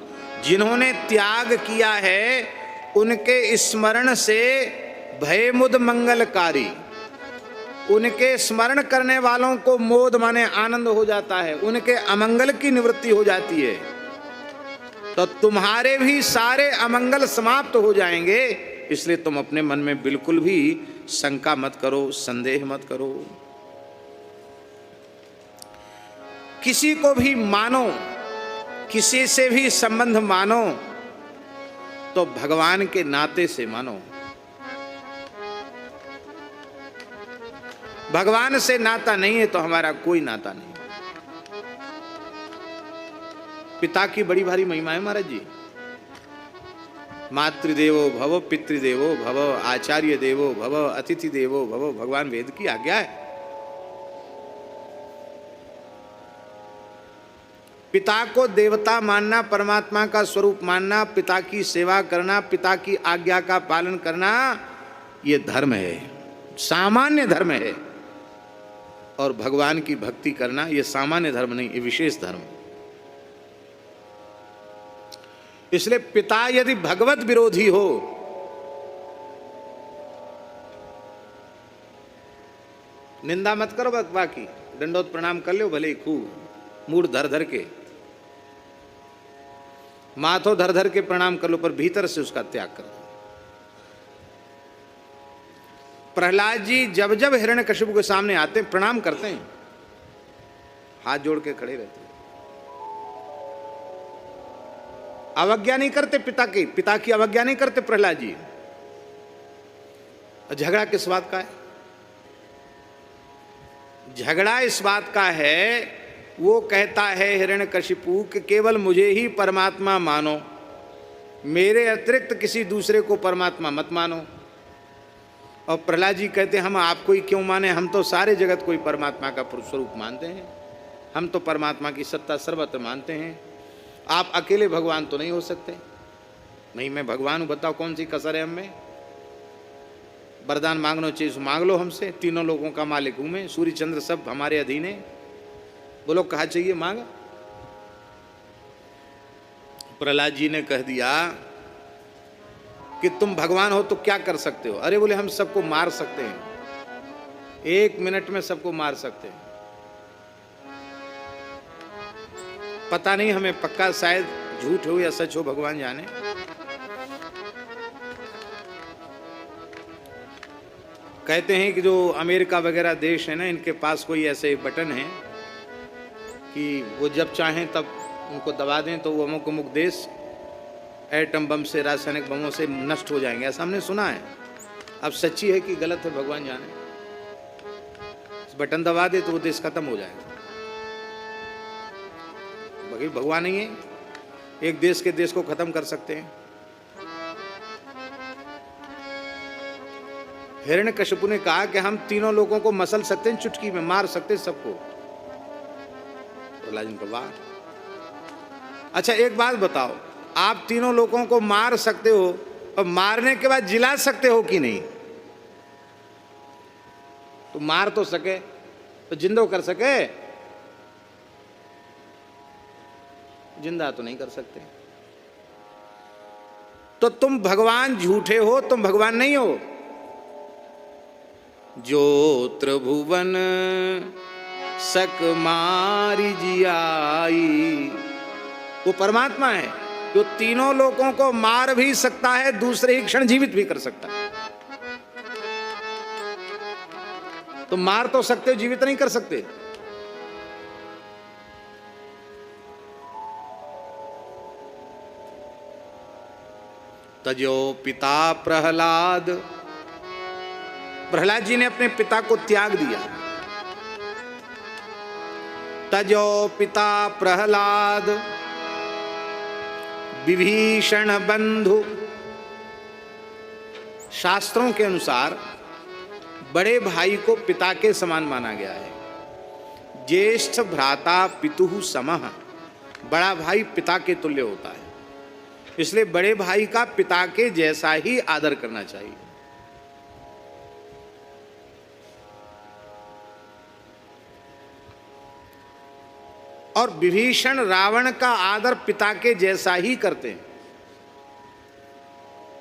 जिन्होंने त्याग किया है उनके स्मरण से भयमुद मंगलकारी, उनके स्मरण करने वालों को मोद माने आनंद हो जाता है, उनके अमंगल की निवृत्ति हो जाती है। तो तुम्हारे भी सारे अमंगल समाप्त हो जाएंगे। इसलिए तुम अपने मन में बिल्कुल भी शंका मत करो, संदेह मत करो। किसी को भी मानो, किसी से भी संबंध मानो तो भगवान के नाते से मानो। भगवान से नाता नहीं है तो हमारा कोई नाता नहीं। पिता की बड़ी भारी महिमा है महाराज जी। मातृदेवो भव, पितृदेवो भव, आचार्य देवो भव, अतिथि देवो भव, भगवान वेद की आज्ञा है। पिता को देवता मानना, परमात्मा का स्वरूप मानना, पिता की सेवा करना, पिता की आज्ञा का पालन करना, ये धर्म है, सामान्य धर्म है। और भगवान की भक्ति करना ये सामान्य धर्म नहीं, ये विशेष धर्म। इसलिए पिता यदि भगवत विरोधी हो निंदा मत करो, बाकी दंडोत प्रणाम कर लो भले ही खूब, मूड धर धर के, माथो धर धर के प्रणाम कर लो, पर भीतर से उसका त्याग कर दो। प्रहलाद जी जब जब हिरण्यकशिपु के सामने आते हैं प्रणाम करते हैं, हाथ जोड़ के खड़े रहते हैं, अवज्ञा नहीं करते पिता की अवज्ञा नहीं करते प्रहलाद जी। झगड़ा किस बात का है? झगड़ा इस बात का है, वो कहता है हिरण्यकशिपु कि केवल मुझे ही परमात्मा मानो, मेरे अतिरिक्त किसी दूसरे को परमात्मा मत मानो। और प्रहलाद जी कहते हम आपको ही क्यों माने, हम तो सारे जगत को ही परमात्मा का स्वरूप मानते हैं, हम तो परमात्मा की सत्ता सर्वत्र मानते हैं, आप अकेले भगवान तो नहीं हो सकते। नहीं मैं भगवान हूँ, बताओ कौन सी कसर है हमें? वरदान मांगनो चीज मांग लो हमसे, तीनों लोगों का मालिक हूँ मैं, सूर्य चंद्र सब हमारे अधीन है, बोलो कहा चाहिए मांग। प्रहलाद जी ने कह दिया कि तुम भगवान हो तो क्या कर सकते हो? अरे बोले हम सबको मार सकते हैं, 1 मिनट में सबको मार सकते हैं। पता नहीं हमें पक्का, शायद झूठ हो या सच हो भगवान जाने। कहते हैं कि जो अमेरिका वगैरह देश है ना, इनके पास कोई ऐसे बटन है कि वो जब चाहें तब उनको दबा दें तो वो अमुक अमुक देश एटम बम से, रासायनिक बमों से नष्ट हो जाएंगे, ऐसा हमने सुना है। अब सच्ची है कि गलत है भगवान जाने। बटन दबा दे तो वो देश खत्म हो जाएगा। भगवान नहीं है, एक देश के देश को खत्म कर सकते हैं। हिरण्यकशिपु ने कहा कि हम तीनों लोगों को मसल सकते हैं, चुटकी में मार सकते हैं सबको। प्रहलाद जी को वाह, अच्छा एक बात बताओ, आप तीनों लोगों को मार सकते हो और मारने के बाद जिला सकते हो कि नहीं? तो मार तो सके तो जिंदा कर सके, जिंदा तो नहीं कर सकते। तो तुम भगवान झूठे हो, तुम भगवान नहीं हो। जो त्रिभुवन सक मारी जियाई, वो परमात्मा है जो तीनों लोगों को मार भी सकता है, दूसरे ही क्षण जीवित भी कर सकता है। तो मार तो सकते हो, जीवित नहीं कर सकते। तजो पिता प्रहलाद, प्रहलाद जी ने अपने पिता को त्याग दिया। तजो पिता प्रहलाद विभीषण बंधु, शास्त्रों के अनुसार बड़े भाई को पिता के समान माना गया है। ज्येष्ठ भ्राता पितुः समः, बड़ा भाई पिता के तुल्य होता है, इसलिए बड़े भाई का पिता के जैसा ही आदर करना चाहिए। और विभीषण रावण का आदर पिता के जैसा ही करते हैं।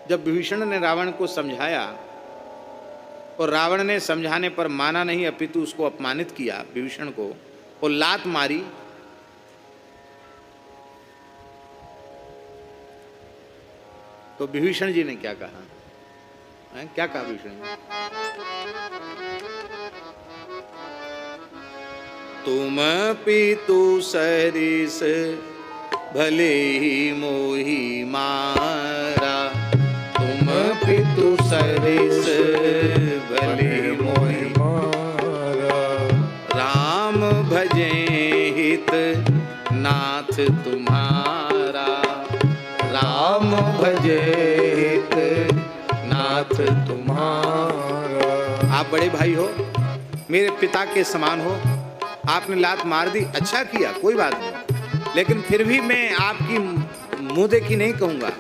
जब विभीषण ने रावण को समझाया और रावण ने समझाने पर माना नहीं, अपितु उसको अपमानित किया विभीषण को और लात मारी, तो विभीषण जी ने क्या कहा? क्या कहा विभीषण जी? तुम पितु सरिस भले ही मोहि मारा, तुम पितु सरिस भले मोहि मारा, राम भजे हित नाथ तुम्हारा, राम भजे हित नाथ तुम्हारा। आप बड़े भाई हो, मेरे पिता के समान हो, आपने लात मार दी, अच्छा किया, कोई बात नहीं, लेकिन फिर भी मैं आपकी मुंह देखी नहीं कहूंगा,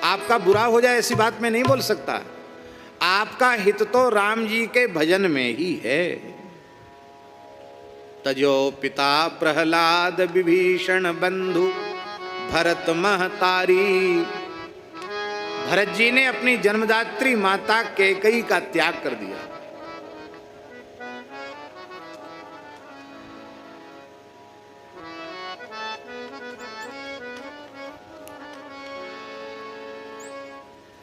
आपका बुरा हो जाए ऐसी बात मैं नहीं बोल सकता। आपका हित तो राम जी के भजन में ही है। तजो पिता प्रहलाद विभीषण बंधु भरत महतारी, भरत जी ने अपनी जन्मदात्री माता कैकेयी का त्याग कर दिया।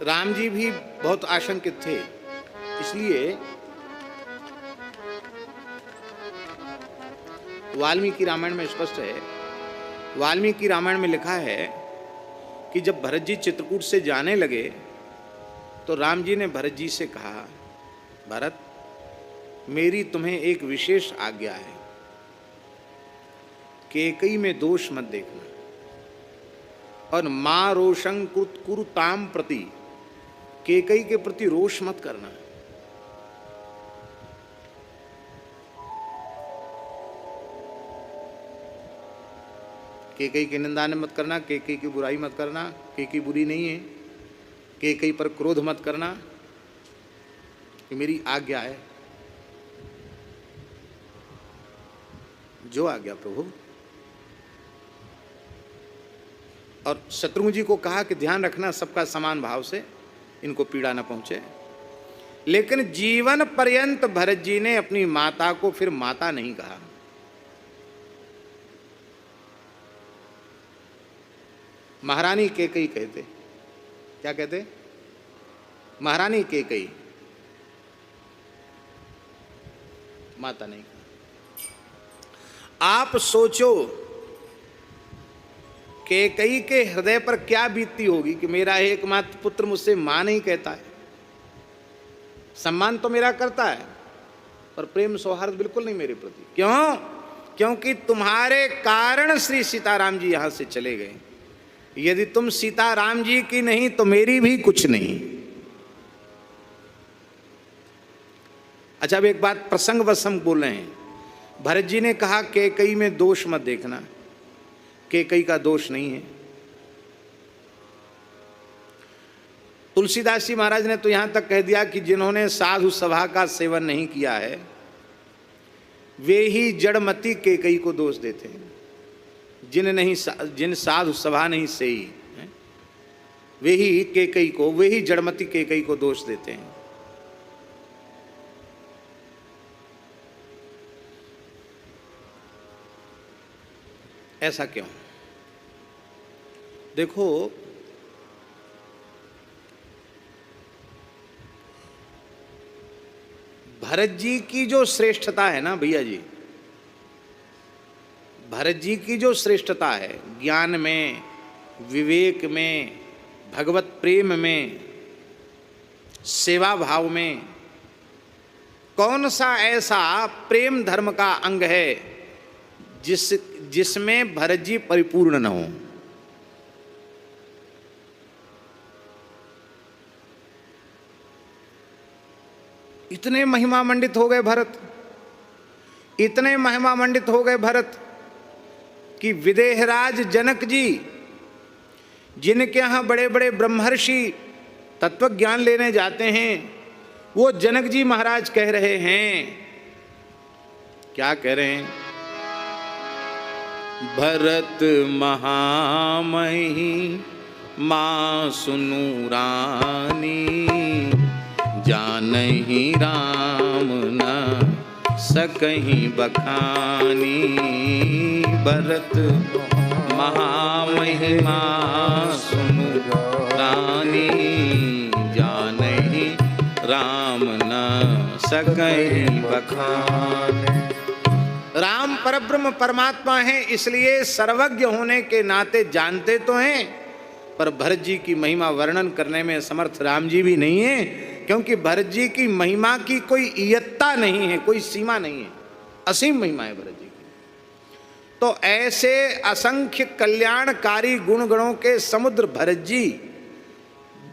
राम जी भी बहुत आशंकित थे, इसलिए वाल्मीकि रामायण में स्पष्ट है, वाल्मीकि रामायण में लिखा है कि जब भरत जी चित्रकूट से जाने लगे तो राम जी ने भरत जी से कहा, भरत मेरी तुम्हें एक विशेष आज्ञा है, कैकेयी में दोष मत देखना और मां रोषं कुरुताम प्रति, कैकेयी के प्रति रोष मत करना। कैकेयी की निंदा मत करना, कैकेयी की बुराई मत करना, कैकेयी बुरी नहीं है, कैकेयी पर क्रोध मत करना, ये मेरी आज्ञा है। जो आज्ञा प्रभु। और शत्रुघ्न जी को कहा कि ध्यान रखना सबका समान भाव से, इनको पीड़ा न पहुंचे। लेकिन जीवन पर्यंत भरत जी ने अपनी माता को फिर माता नहीं कहा। महारानी कैकेयी कहते। क्या कहते? महारानी कैकेयी, माता नहीं कहा। आप सोचो कैकेयी के हृदय पर क्या बीतती होगी कि मेरा एकमात्र पुत्र मुझसे मां नहीं कहता है। सम्मान तो मेरा करता है पर प्रेम सौहार्द बिल्कुल नहीं मेरे प्रति। क्यों? क्योंकि तुम्हारे कारण श्री सीताराम जी यहां से चले गए। यदि तुम सीताराम जी की नहीं तो मेरी भी कुछ नहीं। अच्छा, अब एक बात प्रसंगवश हम बोल रहे हैं। भरत जी ने कहा कैकेयी में दोष मत देखना, कैकेयी का दोष नहीं है। तुलसीदास जी महाराज ने तो यहां तक कह दिया कि जिन्होंने साधु सभा का सेवन नहीं किया है वे ही जड़मती कैकेयी को दोष देते हैं। जिन साधु सभा नहीं सही वे ही कैकेयी को, वे ही जड़मती कैकेयी को दोष देते हैं। ऐसा क्यों? देखो, भरत जी की जो श्रेष्ठता है ना भैया जी, भरत जी की जो श्रेष्ठता है ज्ञान में, विवेक में, भगवत प्रेम में, सेवा भाव में, कौन सा ऐसा प्रेम धर्म का अंग है जिसमें भरत जी परिपूर्ण न हो? इतने महिमा मंडित हो गए भरत, इतने महिमा मंडित हो गए भरत कि विदेहराज जनक जी, जिनके यहाँ बड़े बड़े ब्रह्मर्षि तत्व ज्ञान लेने जाते हैं, वो जनक जी महाराज कह रहे हैं, क्या कह रहे हैं? भरत महामही माँ सुनु रानी, जानहि राम न सकहीं बखानी। भरत महामहिमा सुनु रानी, जानहि राम न सकहीं बखानी। राम परब्रह्म परमात्मा है, इसलिए सर्वज्ञ होने के नाते जानते तो हैं, पर भरत जी की महिमा वर्णन करने में समर्थ राम जी भी नहीं है, क्योंकि भरत जी की महिमा की कोई इयत्ता नहीं है, कोई सीमा नहीं है, असीम महिमा है भरत जी की। तो ऐसे असंख्य कल्याणकारी गुण गणों के समुद्र भरत जी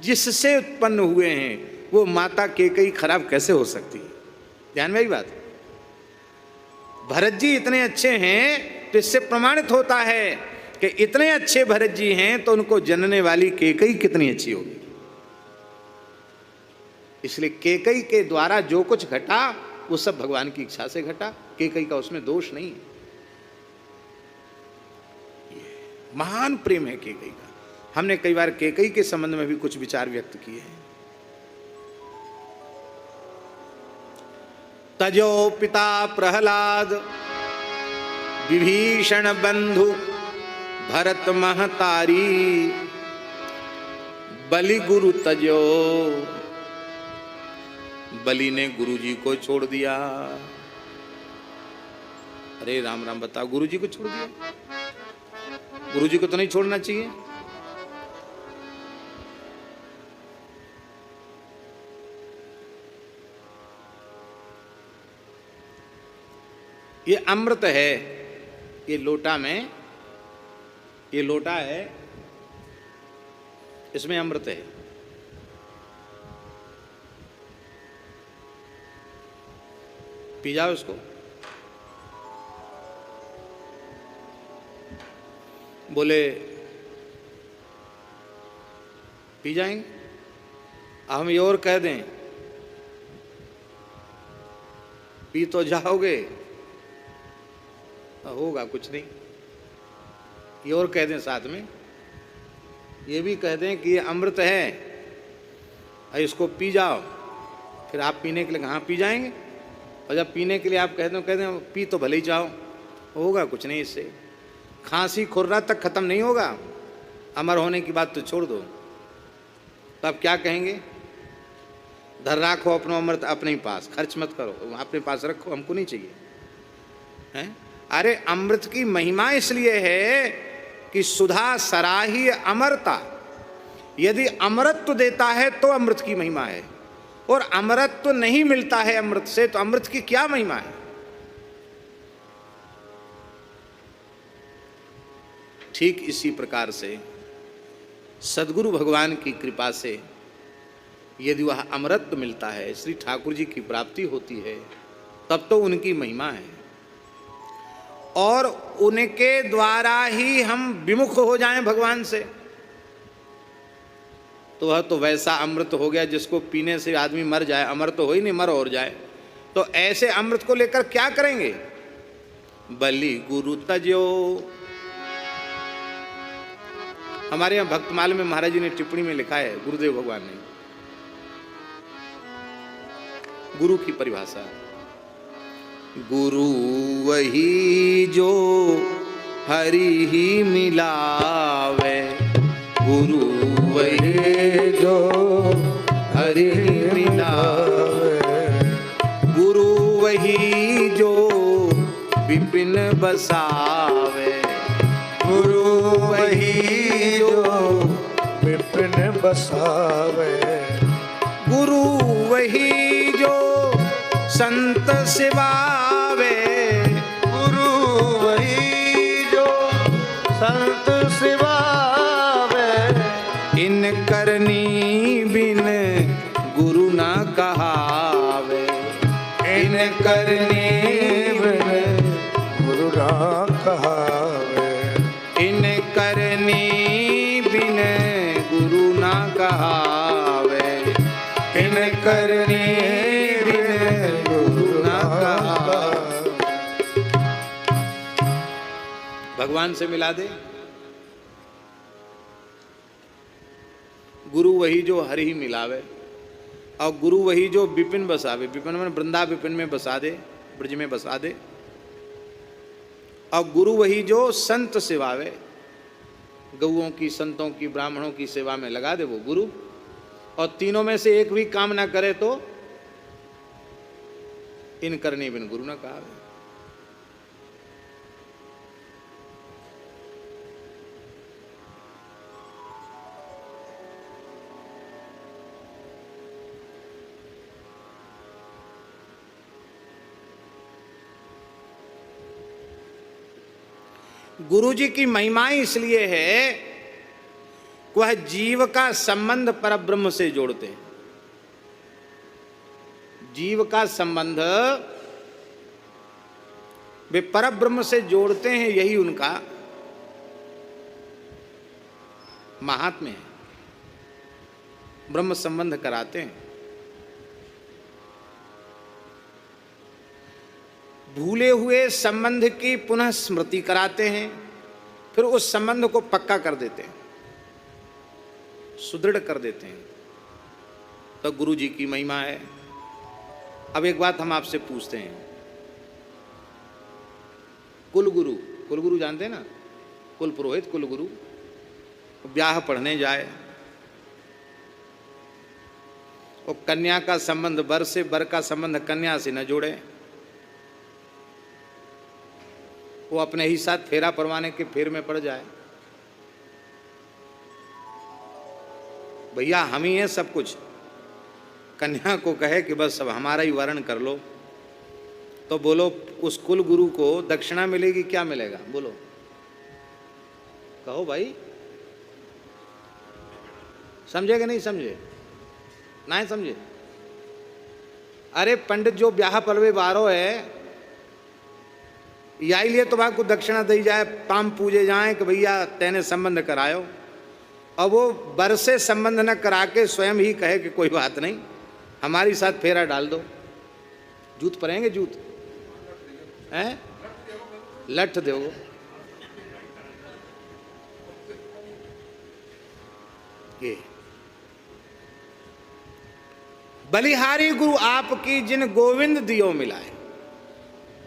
जिससे उत्पन्न हुए हैं, वो माता कैकेयी खराब कैसे हो सकती है? ध्यान में आई बात। भरत जी इतने अच्छे हैं तो इससे प्रमाणित होता है कि इतने अच्छे भरत जी हैं तो उनको जनने वाली कैकेयी कितनी अच्छी होगी। इसलिए कैकेयी के द्वारा जो कुछ घटा वो सब भगवान की इच्छा से घटा, कैकेयी का उसमें दोष नहीं है। महान प्रेम है कैकेयी का। हमने कई बार कैकेयी के संबंध में भी कुछ विचार व्यक्त किए हैं। तजो पिता प्रहलाद विभीषण बंधु भरत महतारी, बलि गुरु तजो। बलि ने गुरु जी को छोड़ दिया। अरे राम राम, बताओ, गुरु जी को छोड़ दिया? गुरु जी को तो नहीं छोड़ना चाहिए। ये अमृत है, ये लोटा में, ये लोटा है, इसमें अमृत है। पी जाओ इसको। बोले पी जाएंगे। हम ये और कह दें पी तो जाओगे, होगा कुछ नहीं। ये और कह दें साथ में, ये भी कह दें कि ये अमृत है, इसको पी जाओ, फिर आप पीने के लिए हाँ पी जाएंगे। और जब पीने के लिए आप कहते हैं पी तो भले ही जाओ, होगा कुछ नहीं इससे। खांसी खुर्रा तक खत्म नहीं होगा, अमर होने की बात तो छोड़ दो। तो आप क्या कहेंगे? धर राखो अपना अमृत अपने ही पास, खर्च मत करो, अपने पास रखो, हमको नहीं चाहिए। हैं? अरे अमृत की महिमा इसलिए है कि सुधा सराही अमरता। यदि अमृतत्व देता है तो अमृत की महिमा है, और अमृतत्व नहीं मिलता है अमृत से, तो अमृत की क्या महिमा है? ठीक इसी प्रकार से सद्गुरु भगवान की कृपा से यदि वह अमृतत्व मिलता है, श्री ठाकुर जी की प्राप्ति होती है, तब तो उनकी महिमा है। और उनके द्वारा ही हम विमुख हो जाएं भगवान से, तो वह तो वैसा अमृत हो गया जिसको पीने से आदमी मर जाए। अमर तो हो ही नहीं, मर और जाए। तो ऐसे अमृत को लेकर क्या करेंगे? बलि गुरु तजो। हमारे यहाँ भक्तमाल में महाराज जी ने टिप्पणी में लिखा है, गुरुदेव भगवान ने, गुरु की परिभाषा, गुरु वही जो हरि ही मिलावे, गुरु वही जो हरि ही मिलावे, गुरु वही जो विपिन बसावे, गुरु वही जो विपिन बसावे, गुरु वही जो संत सिवावे, गुरु वही जो संत सिवावे, इन करनी बिन गुरु ना कहावे। भगवान से मिला दे। गुरु वही जो हरि ही मिलावे, और गुरु वही जो विपिन बसावे, विपिन में वृंदा विपिन में बसा दे, ब्रज में बसा दे। और गुरु वही जो संत सेवावे, गौओं की, संतों की, ब्राह्मणों की सेवा में लगा दे, वो गुरु। और तीनों में से एक भी काम ना करे तो इन करने बिन गुरु ना कहा। गुरु जी की महिमा इसलिए है कि वह जीव का संबंध परब्रह्म से जोड़ते हैं। जीव का संबंध वे परब्रह्म से जोड़ते हैं, यही उनका महात्म्य है। ब्रह्म संबंध कराते हैं। भूले हुए संबंध की पुनः स्मृति कराते हैं, फिर उस संबंध को पक्का कर देते हैं, सुदृढ़ कर देते हैं। तो गुरु जी की महिमा है। अब एक बात हम आपसे पूछते हैं, कुलगुरु, कुलगुरु जानते हैं ना, कुल पुरोहित, कुलगुरु ब्याह पढ़ने जाए और कन्या का संबंध वर से, वर का संबंध कन्या से न जोड़े, वो अपने ही साथ फेरा परवाने के फेर में पड़ जाए। भैया हम ही हैं सब कुछ, कन्या को कहे कि बस अब हमारा ही वर्ण कर लो, तो बोलो उस कुल गुरु को दक्षिणा मिलेगी, क्या मिलेगा बोलो, कहो भाई, समझे कि नहीं समझे? ना समझे? अरे पंडित जो ब्याह पलवे बारो है, या लिए तो भाई को दक्षिणा दी जाए, पाम पूजे जाए कि भैया तेने संबंध करायो, और वो बर से संबंध न करा के स्वयं ही कहे कि कोई बात नहीं, हमारी साथ फेरा डाल दो। जूत पड़ेंगे, जूत हैं, लठ दो। ये बलिहारी गुरु आपकी जिन गोविंद दियो मिलाए,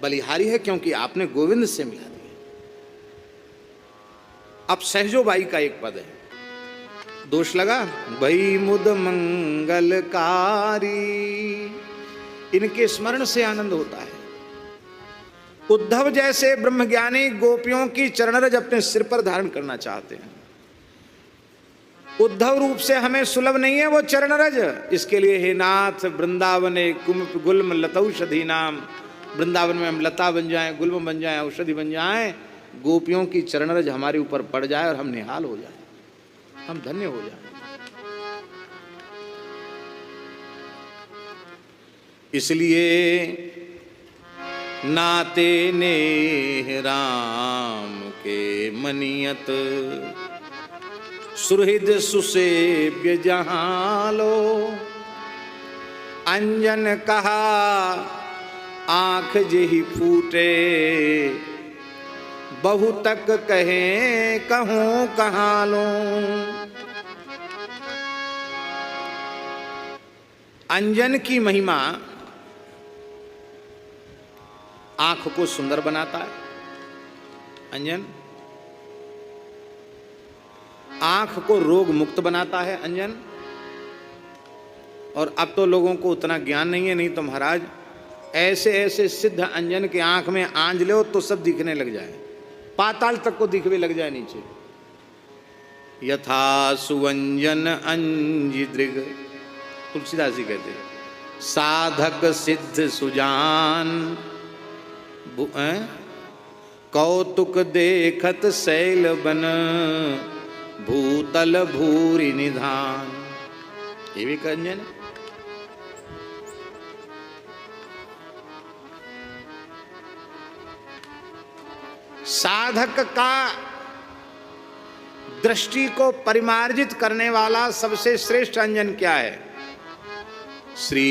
बलिहारी है क्योंकि आपने गोविंद से मिला दिया। अब सहजोबाई का एक पद है, दोष लगा, भई मुद मंगलकारी, इनके स्मरण से आनंद होता है। उद्धव जैसे ब्रह्मज्ञानी गोपियों की चरणरज अपने सिर पर धारण करना चाहते हैं। उद्धव रूप से हमें सुलभ नहीं है वो चरणरज, इसके लिए हे नाथ वृंदावने कुम गुल्म लतौषधि नाम, वृंदावन में हम लता बन जाएं, गुल्म बन जाएं, औषधि बन जाएं, गोपियों की चरणरज हमारे ऊपर पड़ जाए और हम निहाल हो जाएं, हम धन्य हो जाएं। इसलिए नाते नेह राम के मनियत, सुहृद सुसेव्य जहां लो, अंजन कहा आंख जेहि फूटे, बहु तक कहे कहूं कहाँ लो। अंजन की महिमा आंख को सुंदर बनाता है। अंजन आंख को रोग मुक्त बनाता है अंजन। और अब तो लोगों को उतना ज्ञान नहीं है, नहीं तो महाराज ऐसे ऐसे सिद्ध अंजन के आंख में आंज लो तो सब दिखने लग जाए, पाताल तक को दिखने लग जाए नीचे। यथा सुवंजन अंजिदृग, तुलसीदास जी कहते हैं, साधक सिद्ध सुजान, कौतुक देखत शैल बन, भूतल भूरि निधान। ये भी अंजन है। साधक का दृष्टि को परिमार्जित करने वाला सबसे श्रेष्ठ अंजन क्या है? श्री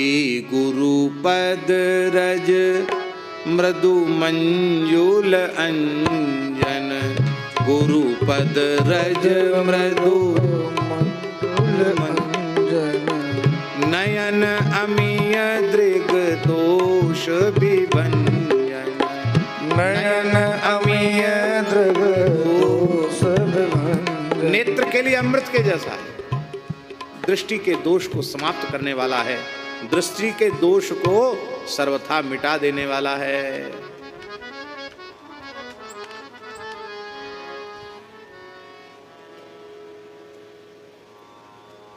गुरु पद रज मृदु मंजुल अंजन, गुरु पद रज मृदु नयन अमीय दृग दोष विभंजन। नयन अमीय दृग दोष विभंजन। नेत्र के लिए अमृत के जैसा है, दृष्टि के दोष को समाप्त करने वाला है, दृष्टि के दोष को सर्वथा मिटा देने वाला है।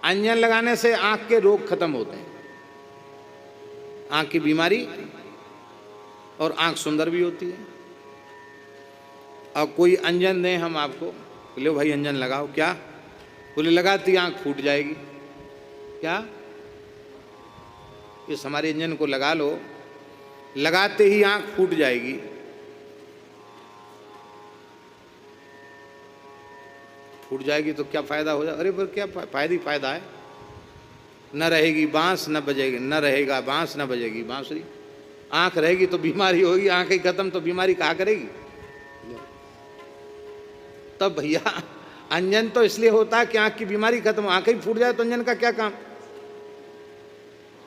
अंजन लगाने से आंख के रोग खत्म होते हैं, आंख की बीमारी, और आंख सुंदर भी होती है। और कोई अंजन दे हम आपको, लो भाई अंजन लगाओ, क्या बोले लगाती आंख फूट जाएगी, क्या इस हमारे अंजन को लगा लो, लगाते ही आंख फूट जाएगी। फूट जाएगी तो क्या फायदा हो जाए? अरे पर क्या फायदा ही फायदा है, न रहेगी बांस न बजेगी, न रहेगा बांस न बजेगी बांसुरी। आंख रहेगी तो बीमारी होगी, आंख ही खत्म तो बीमारी कहाँ करेगी? तब भैया अंजन तो इसलिए होता है कि आंख की बीमारी खत्म, आंख ही फूट जाए तो अंजन का क्या काम?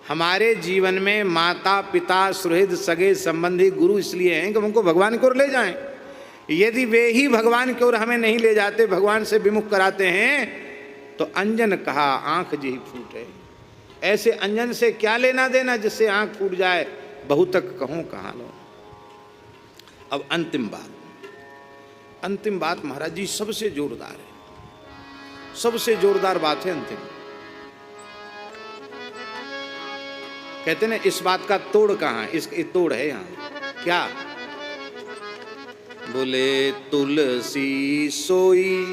हमारे जीवन में माता पिता सुहृद सगे संबंधी गुरु इसलिए हैं कि हमको भगवान की ओर ले जाएं। यदि वे ही भगवान की ओर हमें नहीं ले जाते, भगवान से विमुख कराते हैं, तो अंजन कहा आंख जी फूटे। ऐसे अंजन से क्या लेना देना जिससे आंख फूट जाए? बहुत तक कहूं कहां लो। अब अंतिम बात महाराज जी सबसे जोरदार है, सबसे जोरदार बात है अंतिम। कहते ना इस बात का तोड़ कहां है? इसकी तोड़ है यहां। क्या बोले? तुलसी सोई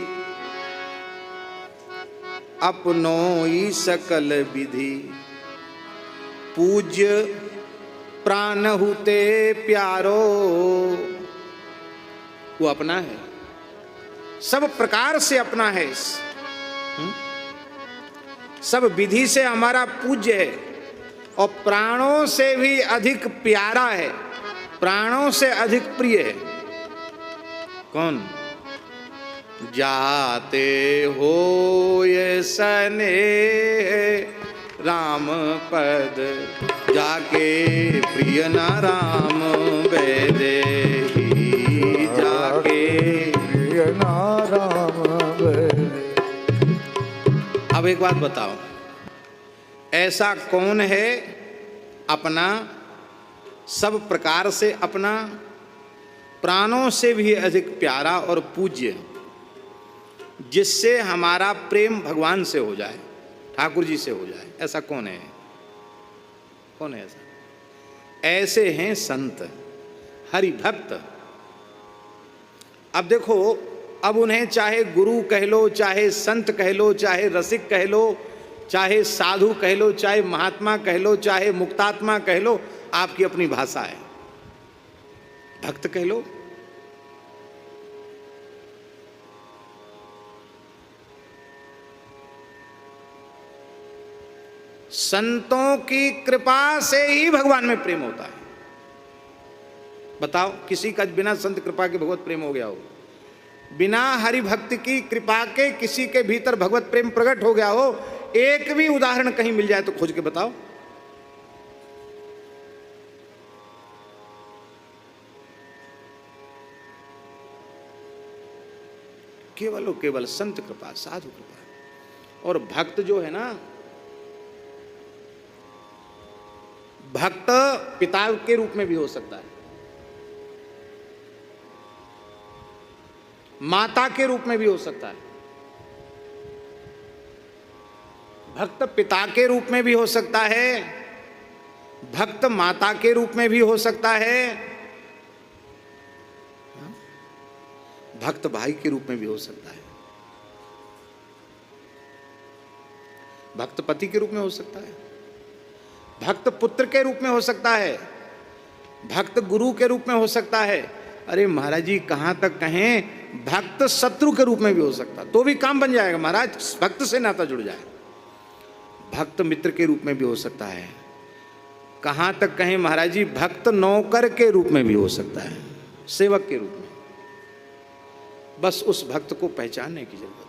अपनोई सकल विधि, पूज्य प्राण हुते प्यारो। वो अपना है, सब प्रकार से अपना है, सब विधि से हमारा पूज्य है, और प्राणों से भी अधिक प्यारा है, प्राणों से अधिक प्रिय है। कौन? जाते हो ये सने राम पद, जाके प्रिय न राम वेदे, जाके प्रिय न राम वेदे। अब एक बात बताओ, ऐसा कौन है अपना, सब प्रकार से अपना, प्राणों से भी अधिक प्यारा और पूज्य, जिससे हमारा प्रेम भगवान से हो जाए, ठाकुर जी से हो जाए? ऐसा कौन है? कौन है ऐसा? ऐसे हैं संत, हरि भक्त। अब देखो, अब उन्हें चाहे गुरु कह लो, चाहे संत कह लो, चाहे रसिक कह लो, चाहे साधु कह लो, चाहे महात्मा कह लो, चाहे मुक्तात्मा कह लो, आपकी अपनी भाषा है। भक्त कह लो, संतों की कृपा से ही भगवान में प्रेम होता है। बताओ, किसी का बिना संत कृपा के भगवत प्रेम हो गया हो? बिना हरि भक्ति की कृपा के किसी के भीतर भगवत प्रेम प्रकट हो गया हो? एक भी उदाहरण कहीं मिल जाए तो खोज के बताओ। केवल और केवल संत कृपा, साधु कृपा। और भक्त जो है ना, भक्त पिता के रूप में भी हो सकता है, माता के रूप में भी हो सकता है, भक्त पिता के रूप में भी हो सकता है, भक्त माता के रूप में भी हो सकता है, भक्त भाई के रूप में भी हो सकता है, भक्त पति के रूप में हो सकता है, भक्त पुत्र के रूप में हो सकता है, भक्त गुरु के रूप में हो सकता है। अरे महाराज जी कहाँ तक कहें, भक्त शत्रु के रूप में भी हो सकता, तो भी काम बन जाएगा महाराज, भक्त से नाता जुड़ जाए। भक्त मित्र के रूप में भी हो सकता है। कहाँ तक कहें महाराज जी, भक्त नौकर के रूप में भी हो सकता है, सेवक के रूप में। बस उस भक्त को पहचानने की जरूरत है,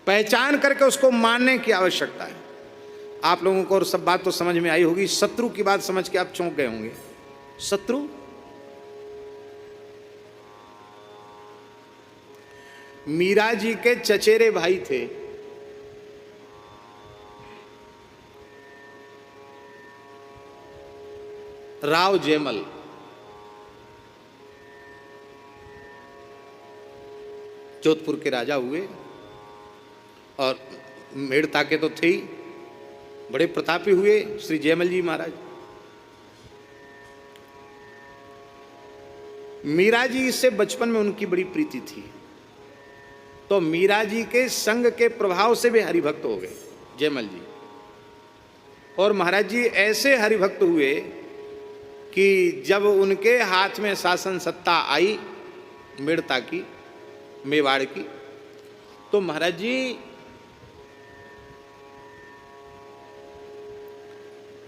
पहचान करके उसको मानने की आवश्यकता है। आप लोगों को और सब बात तो समझ में आई होगी। शत्रु की बात समझ के आप चौंक गए होंगे। शत्रु मीरा जी के चचेरे भाई थे। राव जयमल, जोधपुर के राजा हुए और मेड़ता के तो थे ही, बड़े प्रतापी हुए श्री जयमल जी महाराज। मीरा जी से बचपन में उनकी बड़ी प्रीति थी, तो मीरा जी के संग के प्रभाव से भी हरिभक्त हो गए जयमल जी। और महाराज जी ऐसे हरिभक्त हुए कि जब उनके हाथ में शासन सत्ता आई मेड़ता की, मेवाड़ की, तो महाराज जी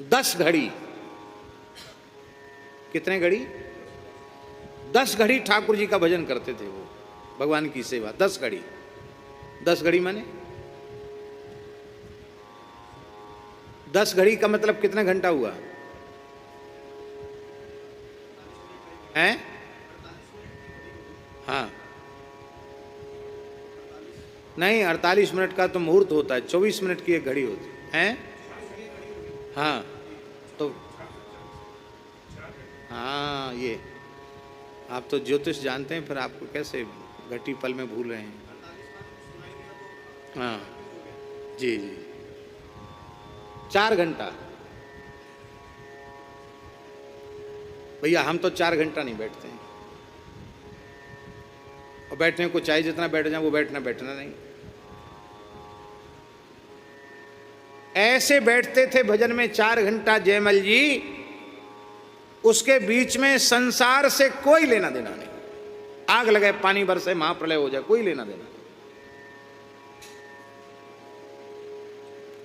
10 घड़ी, कितने घड़ी? 10 घड़ी ठाकुर जी का भजन करते थे वो, भगवान की सेवा। 10 घड़ी, 10 घड़ी माने 10 घड़ी का मतलब कितना घंटा हुआ है? हाँ, नहीं, 48 मिनट का तो मुहूर्त होता है, 24 मिनट की एक घड़ी होती है। हाँ, तो हाँ, ये आप तो ज्योतिष जानते हैं, फिर आपको कैसे घटी पल में भूल रहे हैं? हाँ जी जी, 4 घंटा। भैया हम तो 4 घंटा नहीं बैठते हैं, और बैठने को चाहे जितना बैठ जाए वो बैठना नहीं। ऐसे बैठते थे भजन में 4 घंटा जयमल जी, उसके बीच में संसार से कोई लेना देना नहीं। आग लगे, पानी बरसे, महाप्रलय हो जाए, कोई लेना देना नहीं।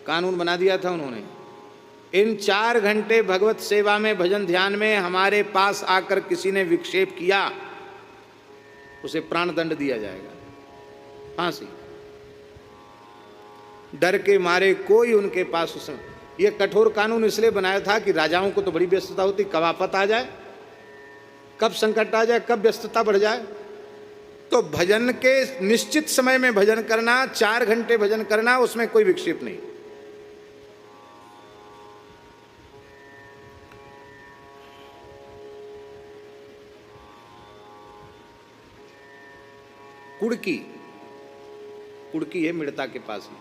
कानून बना दिया था उन्होंने। इन 4 घंटे भगवत सेवा में, भजन ध्यान में हमारे पास आकर किसी ने विक्षेप किया, उसे प्राण दंड दिया जाएगा, फांसी। डर के मारे कोई उनके पास उसमें, यह कठोर कानून इसलिए बनाया था कि राजाओं को तो बड़ी व्यस्तता होती, कब आफत आ जाए, कब संकट आ जाए, कब व्यस्तता बढ़ जाए। तो भजन के निश्चित समय में भजन करना, 4 घंटे भजन करना, उसमें कोई विक्षेप नहीं। कुड़की, कुड़की है मेड़ता के पास ही।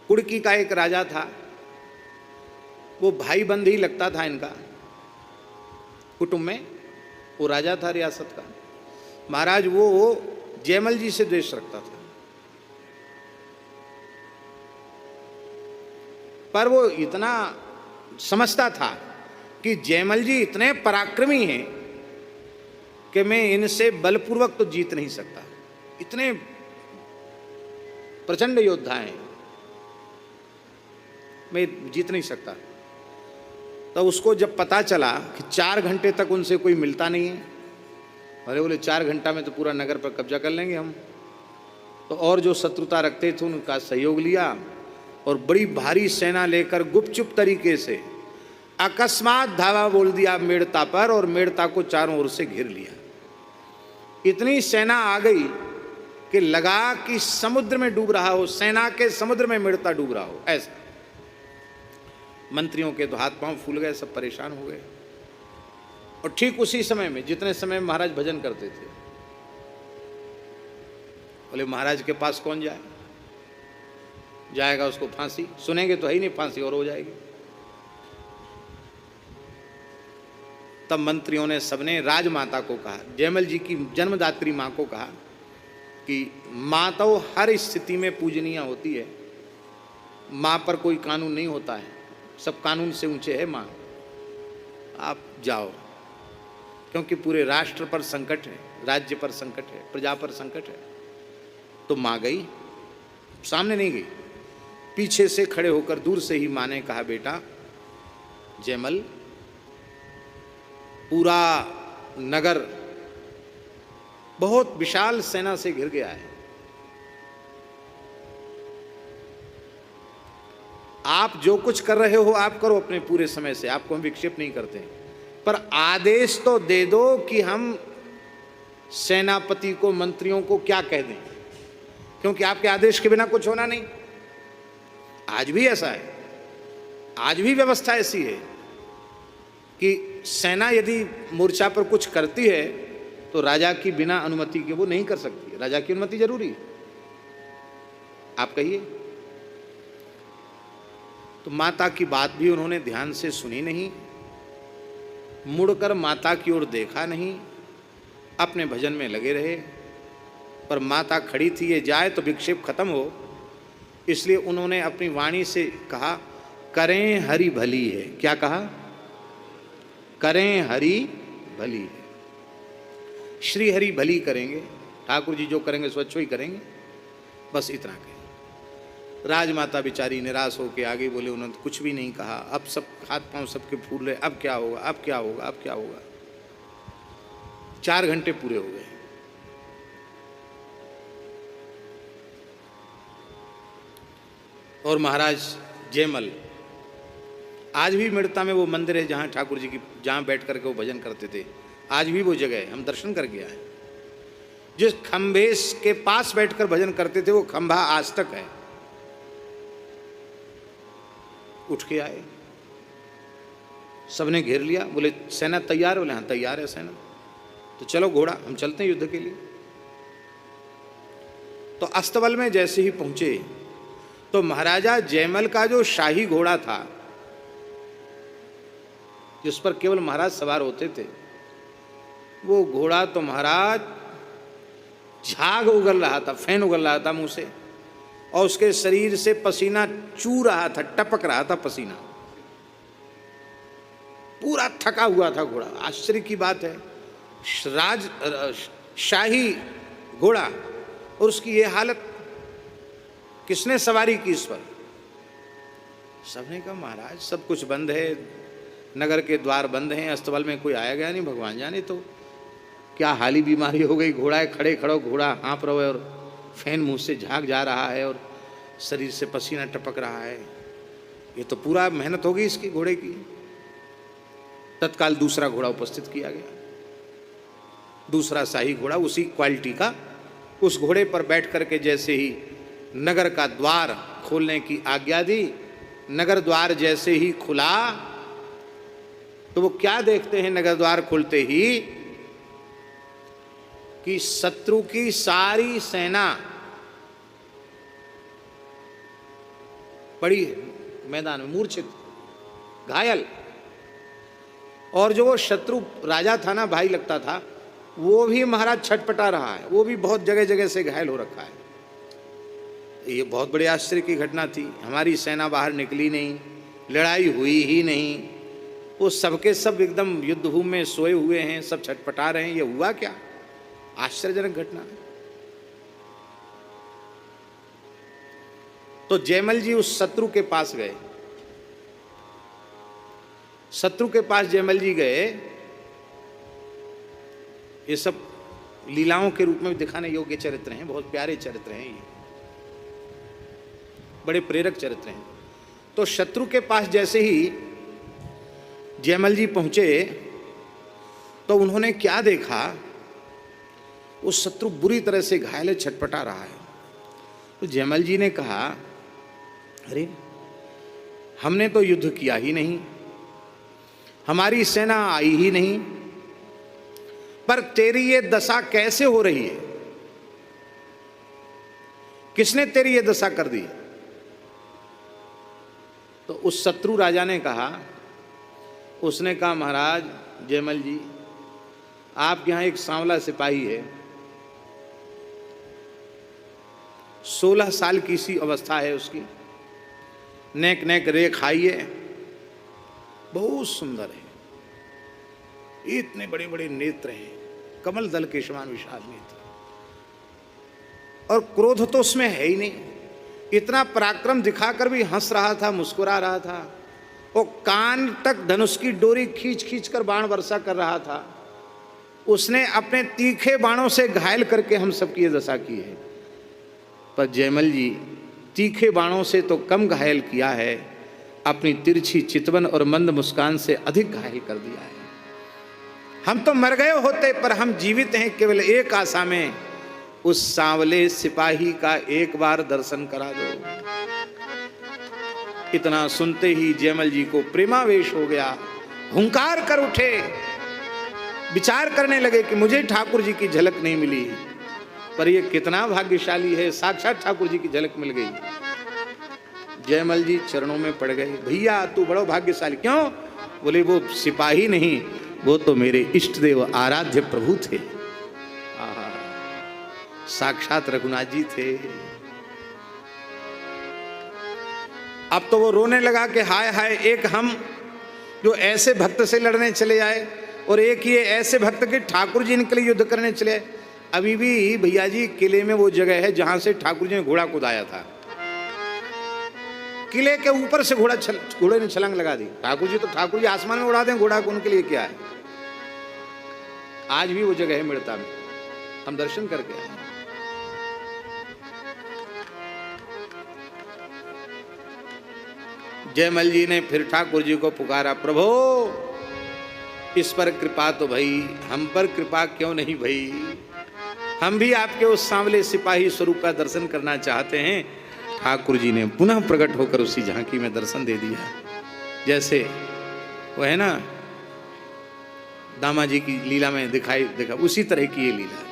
कुड़की का एक राजा था, वो भाई बंद ही लगता था इनका कुटुंब में, वो राजा था रियासत का। महाराज वो जयमल जी से द्वेष रखता था, पर वो इतना समझता था कि जयमल जी इतने पराक्रमी हैं कि मैं इनसे बलपूर्वक तो जीत नहीं सकता, इतने प्रचंड योद्धा हैं, मैं जीत नहीं सकता। तो उसको जब पता चला कि 4 घंटे तक उनसे कोई मिलता नहीं है, अरे बोले 4 घंटा में तो पूरा नगर पर कब्जा कर लेंगे हम। तो और जो शत्रुता रखते थे उनका सहयोग लिया और बड़ी भारी सेना लेकर गुपचुप तरीके से अकस्मात धावा बोल दिया मेड़ता पर, और मेड़ता को चारों ओर से घेर लिया। इतनी सेना आ गई कि लगा कि समुद्र में डूब रहा हो, सेना के समुद्र में मेड़ता डूब रहा हो, ऐसा। मंत्रियों के तो हाथ पांव फूल गए, सब परेशान हो गए। और ठीक उसी समय में, जितने समय महाराज भजन करते थे, बोले महाराज के पास कौन जाए, जाएगा उसको फांसी, सुनेंगे तो है ही नहीं, फांसी और हो जाएगी। तब मंत्रियों ने सबने राजमाता को कहा, जयमल जी की जन्मदात्री मां को कहा कि माँ तो हर स्थिति में पूजनीय होती है, माँ पर कोई कानून नहीं होता है, सब कानून से ऊंचे है माँ, आप जाओ। क्योंकि पूरे राष्ट्र पर संकट है, राज्य पर संकट है, प्रजा पर संकट है। तो माँ गई, सामने नहीं गई, पीछे से खड़े होकर दूर से ही माँ ने कहा, बेटा जयमल, पूरा नगर बहुत विशाल सेना से घिर गया है। आप जो कुछ कर रहे हो आप करो अपने पूरे समय से, आपको हम विक्षेप नहीं करते, पर आदेश तो दे दो कि हम सेनापति को, मंत्रियों को क्या कह दें, क्योंकि आपके आदेश के बिना कुछ होना नहीं। आज भी ऐसा है, आज भी व्यवस्था ऐसी है कि सेना यदि मोर्चा पर कुछ करती है तो राजा की बिना अनुमति के वो नहीं कर सकती, राजा की अनुमति जरूरी है। आप कहिए। तो माता की बात भी उन्होंने ध्यान से सुनी नहीं, मुड़कर माता की ओर देखा नहीं, अपने भजन में लगे रहे। पर माता खड़ी थी, ये जाए तो विक्षेप खत्म हो, इसलिए उन्होंने अपनी वाणी से कहा, करें हरि भली है। क्या कहा? करें हरि भली है। श्री हरि भली करेंगे, ठाकुर जी जो करेंगे स्वच्छ ही करेंगे, बस इतना कहें। राजमाता बेचारी निराश होकर आगे बोले, उन्होंने कुछ भी नहीं कहा। अब सब हाथ पांव सबके फूल रहे, अब क्या होगा, अब क्या होगा, अब क्या होगा। 4 घंटे पूरे हो गए। और महाराज जयमल, आज भी मिड़ता में वो मंदिर है जहाँ ठाकुर जी की, जहाँ बैठ करके वो भजन करते थे, आज भी वो जगह है, हम दर्शन करके आए। जिस खंभे के पास बैठकर भजन करते थे वो खंभा आज तक है। उठ के आए, सबने घेर लिया, बोले सेना तैयार? बोले हाँ तैयार है सेना। तो चलो घोड़ा, हम चलते हैं युद्ध के लिए। तो अस्तबल में जैसे ही पहुंचे तो महाराजा जयमल का जो शाही घोड़ा था, जिस पर केवल महाराज सवार होते थे, वो घोड़ा तो महाराज झाग उगल रहा था, फैन उगल रहा था मुंह से, और उसके शरीर से पसीना चू रहा था, टपक रहा था पसीना, पूरा थका हुआ था घोड़ा। आश्चर्य की बात है, शाही घोड़ा, और उसकी ये हालत, किसने सवारी की इस पर? सबने कहा महाराज सब कुछ बंद है, नगर के द्वार बंद हैं, अस्तबल में कोई आया गया नहीं, भगवान जाने तो क्या हाली बीमारी हो गई। घोड़ा है, खड़े खड़ो घोड़ा हाँप रहा है और फैन मुंह से झाग जा रहा है और शरीर से पसीना टपक रहा है, ये तो पूरा मेहनत होगी इसकी घोड़े की। तत्काल दूसरा घोड़ा उपस्थित किया गया, दूसरा शाही घोड़ा उसी क्वालिटी का। उस घोड़े पर बैठ करके जैसे ही नगर का द्वार खोलने की आज्ञा दी, नगर द्वार जैसे ही खुला तो वो क्या देखते हैं नगर द्वार खुलते ही, कि शत्रु की सारी सेना पड़ी है मैदान में, मूर्छित, घायल। और जो वो शत्रु राजा था ना, भाई लगता था, वो भी महाराज छटपटा रहा है, वो भी बहुत जगह जगह से घायल हो रखा है। ये बहुत बड़े आश्चर्य की घटना थी। हमारी सेना बाहर निकली नहीं, लड़ाई हुई ही नहीं, वो सबके सब एकदम युद्ध भूमि में सोए हुए हैं, सब छटपटा रहे हैं, ये हुआ क्या? आश्चर्यजनक घटना है। तो जयमल जी उस शत्रु के पास गए, शत्रु के पास जयमल जी गए। ये सब लीलाओं के रूप में दिखाने योग्य चरित्र हैं, बहुत प्यारे चरित्र हैं, ये बड़े प्रेरक चरित्र हैं। तो शत्रु के पास जैसे ही जयमल जी पहुंचे तो उन्होंने क्या देखा, वो शत्रु बुरी तरह से घायल है, छटपटा रहा है। तो जयमल जी ने कहा, अरे हमने तो युद्ध किया ही नहीं, हमारी सेना आई ही नहीं, पर तेरी ये दशा कैसे हो रही है? किसने तेरी ये दशा कर दी? तो उस शत्रु राजा ने कहा, उसने कहा महाराज जयमल जी, आपके यहाँ एक सांवला सिपाही है, 16 साल की सी अवस्था है उसकी, नेक नेक रेख आई है, बहुत सुंदर है, इतने बड़े बड़े नेत्र हैं, कमल दल के समान विशाल नेत्र, और क्रोध तो उसमें है ही नहीं। इतना पराक्रम दिखाकर भी हंस रहा था, मुस्कुरा रहा था, वो कान तक धनुष की डोरी खींच खींच कर बाण वर्षा कर रहा था। उसने अपने तीखे बाणों से घायल करके हम सबकी ये दशा की है। पर जयमल जी तीखे बाणों से तो कम घायल किया है, अपनी तिरछी चितवन और मंद मुस्कान से अधिक घायल कर दिया है। हम तो मर गए होते, पर हम जीवित हैं केवल एक आशा में, उस सांवले सिपाही का एक बार दर्शन करा दो। इतना सुनते ही जयमल जी को प्रेमावेश हो गया, हुंकार कर उठे, विचार करने लगे कि मुझे ठाकुर जी की झलक नहीं मिली, पर ये कितना भाग्यशाली है, साक्षात ठाकुर जी की झलक मिल गई। जयमल जी चरणों में पड़ गए, भैया तू बड़ा भाग्यशाली। क्यों? बोले वो सिपाही नहीं, वो तो मेरे इष्ट देव आराध्य प्रभु थे। साक्षात रघुनाथ जी थे। अब तो वो रोने लगा कि हाय हाय, एक हम जो ऐसे भक्त से लड़ने चले आए और एक ये ऐसे भक्त के ठाकुर जी इनके लिए युद्ध करने चले। अभी भी भैया जी किले में वो जगह है जहां से ठाकुर जी ने घोड़ा कुदाया था, किले के ऊपर से घोड़े ने छलांग लगा दी। ठाकुर जी आसमान में उड़ा दें घोड़ा को, उनके लिए क्या है। आज भी वो जगह है मिड़ता में, हम दर्शन करके आए। जयमल जी ने फिर ठाकुर जी को पुकारा, प्रभु इस पर कृपा तो भई, हम पर कृपा क्यों नहीं भई, हम भी आपके उस सांवले सिपाही स्वरूप का दर्शन करना चाहते हैं। ठाकुर जी ने पुनः प्रकट होकर उसी झांकी में दर्शन दे दिया। जैसे वो है ना दामा जी की लीला में देखा, उसी तरह की ये लीला।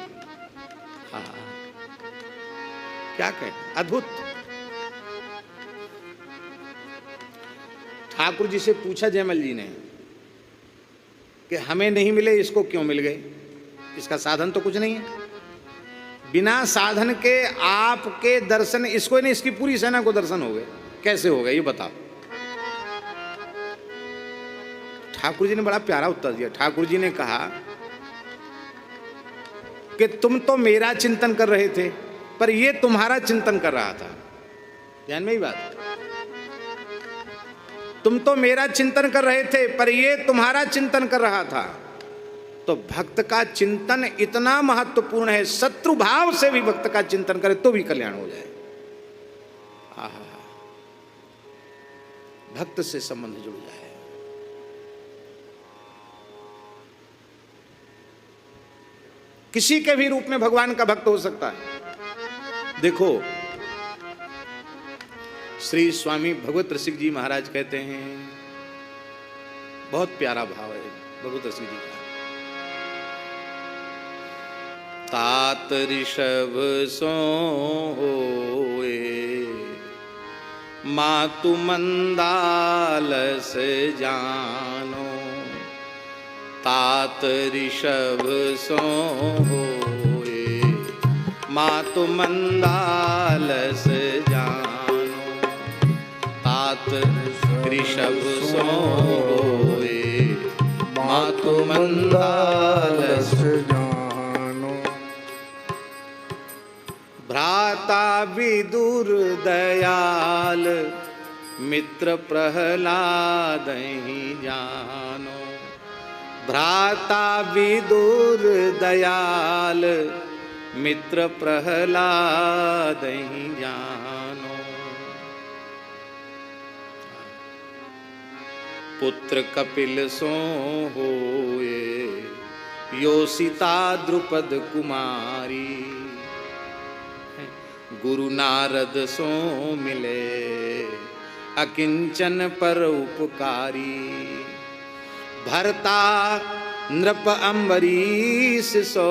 हाँ, क्या कहें, अद्भुत। ठाकुर जी से पूछा जयमल जी ने कि हमें नहीं मिले, इसको क्यों मिल गए? इसका साधन तो कुछ नहीं है, बिना साधन के आपके दर्शन इसको नहीं, इसकी पूरी सेना को दर्शन हो गए। कैसे हो गए ये बताओ। ठाकुर जी ने बड़ा प्यारा उत्तर दिया। ठाकुर जी ने कहा कि तुम तो मेरा चिंतन कर रहे थे, पर ये तुम्हारा चिंतन कर रहा था। ध्यान में ही बात, तुम तो मेरा चिंतन कर रहे थे, पर ये तुम्हारा चिंतन कर रहा था। तो भक्त का चिंतन इतना महत्वपूर्ण है, शत्रु भाव से भी भक्त का चिंतन करे तो भी कल्याण हो जाए। भक्त से संबंध जुड़ जाए। किसी के भी रूप में भगवान का भक्त हो सकता है। देखो श्री स्वामी भगवत रसिक जी महाराज कहते हैं, बहुत प्यारा भाव है भगवत रसिक जी का। तात ऋषभ सोए मातु मंदालस जानो, तात ऋषभ सोए मातु मंदालस जानो, तात ऋषभ सोए मातु मंदालस जानो। भ्राता विदुर दयाल मित्र प्रहलाद ही जानो, भ्राता विदुर दयाल मित्र प्रहलाद ही जानो। पुत्र कपिल सो होए योसिता द्रुपद कुमारी, गुरु नारद सो मिले अकिंचन पर उपकारी, भरता नृप अम्बरीश सो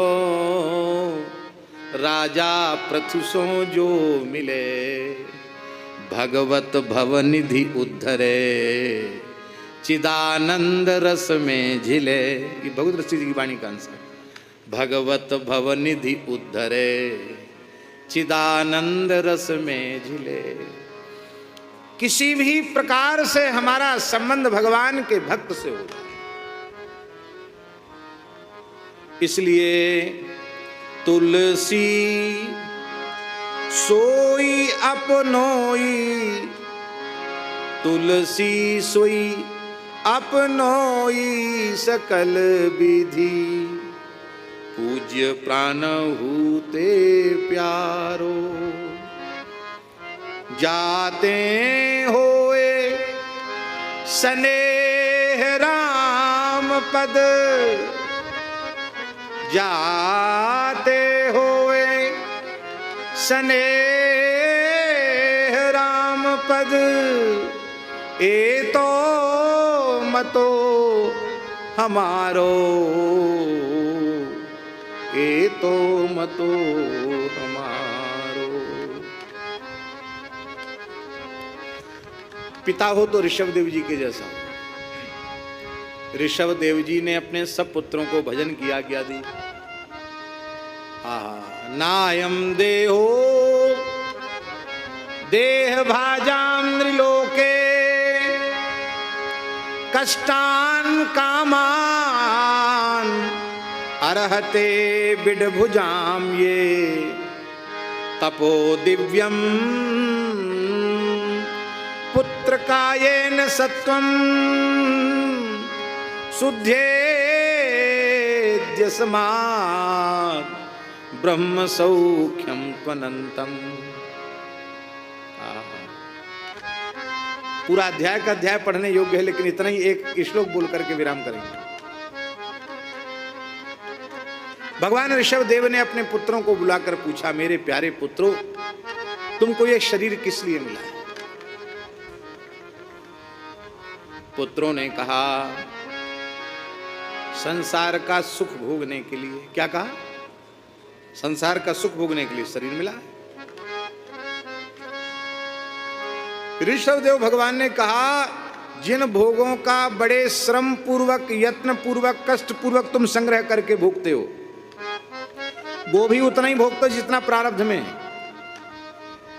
राजा पृथु सो जो मिले, भगवत भवनिधि उद्धरे चिदानंद रस में झिले। ये भगवत रसिक जी की वाणी का अंश है। भगवत भवनिधि उद्धरे चिदानंद रस में झिले। किसी भी प्रकार से हमारा संबंध भगवान के भक्त से होगा। इसलिए तुलसी सोई अपनोई, तुलसी सोई अपनोई सकल विधि, पूज्य प्राण हूते प्यारो, जाते होए स्नेह राम पद, जाते होए स्नेह राम पद, ए तो मतो हमारो, ए तो मतो हमारो। पिता हो तो ऋषभ देव जी के जैसा। ऋषभ देव जी ने अपने सब पुत्रों को भजन की आज्ञा दी। नायम देहो देह भाजाम त्रिलोके, कष्टान कामान अर्हते बिडभुजाम ये, तपो दिव्यम पुत्र कायेन सत्वम, शुद्धेद्यस्मात् ब्रह्म सौख्यम त्वनंतम। पूरा अध्याय का अध्याय पढ़ने योग्य है, लेकिन इतना ही एक श्लोक बोल करके विराम करेंगे। भगवान ऋषभ देव ने अपने पुत्रों को बुलाकर पूछा, मेरे प्यारे पुत्रों, तुमको यह शरीर किस लिए मिला है? पुत्रों ने कहा, संसार का सुख भोगने के लिए। क्या कहा? संसार का सुख भोगने के लिए शरीर मिला है। ऋषभ देव भगवान ने कहा, जिन भोगों का बड़े श्रम पूर्वक, यत्न पूर्वक, कष्ट पूर्वक तुम संग्रह करके भोगते हो, वो भी उतना ही भोगते हो जितना प्रारब्ध में है।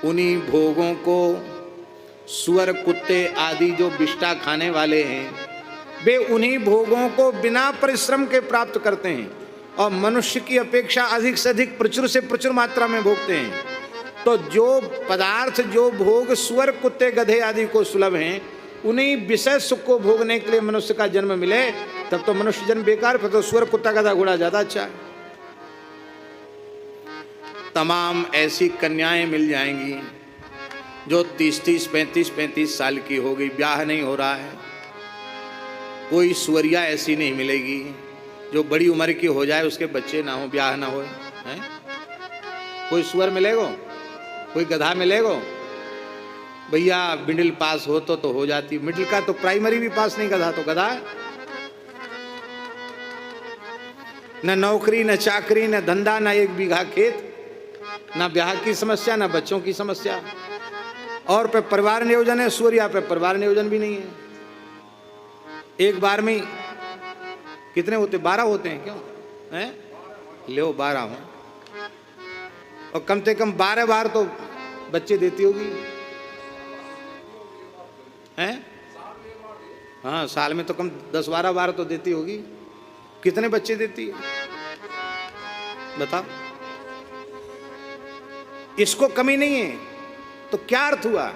उन्हीं भोगों को सुअर, कुत्ते आदि जो विष्ठा खाने वाले हैं, वे उन्हीं भोगों को बिना परिश्रम के प्राप्त करते हैं और मनुष्य की अपेक्षा अधिक से अधिक, प्रचुर से प्रचुर मात्रा में भोगते हैं। तो जो पदार्थ, जो भोग सुअर, कुत्ते, गधे आदि को सुलभ हैं, उन्हीं विषय सुख को भोगने के लिए मनुष्य का जन्म मिले, तब तो मनुष्य जन्म बेकार, फिर तो सुअर, कुत्ता, गधा, घोड़ा ज्यादा अच्छा है। तमाम ऐसी कन्याएं मिल जाएंगी जो 30-30, 35-35 साल की हो गई, ब्याह नहीं हो रहा है। कोई सुअरिया ऐसी नहीं मिलेगी जो बड़ी उम्र की हो जाए, उसके बच्चे ना हो, ब्याह ना हो। कोई सुअर मिलेगो? कोई गधा मिलेगो? भैया मिडिल पास हो तो हो जाती। मिडिल का तो प्राइमरी भी पास नहीं, गधा तो गधा है। न नौकरी, न चाकरी, न धंधा, न 1 बीघा खेत, न ब्याह की समस्या, न बच्चों की समस्या, और पे परिवार नियोजन है। सूर्या पे परिवार नियोजन भी नहीं है। एक बार में कितने होते? 12 होते हैं। क्यों हैं? ले 12 हो, और कम से कम 12 बार तो बच्चे देती होगी, हैं? हाँ, साल में तो कम 10-12 बार तो देती होगी। कितने बच्चे देती है बताओ? इसको कमी नहीं है तो क्या अर्थ हुआ?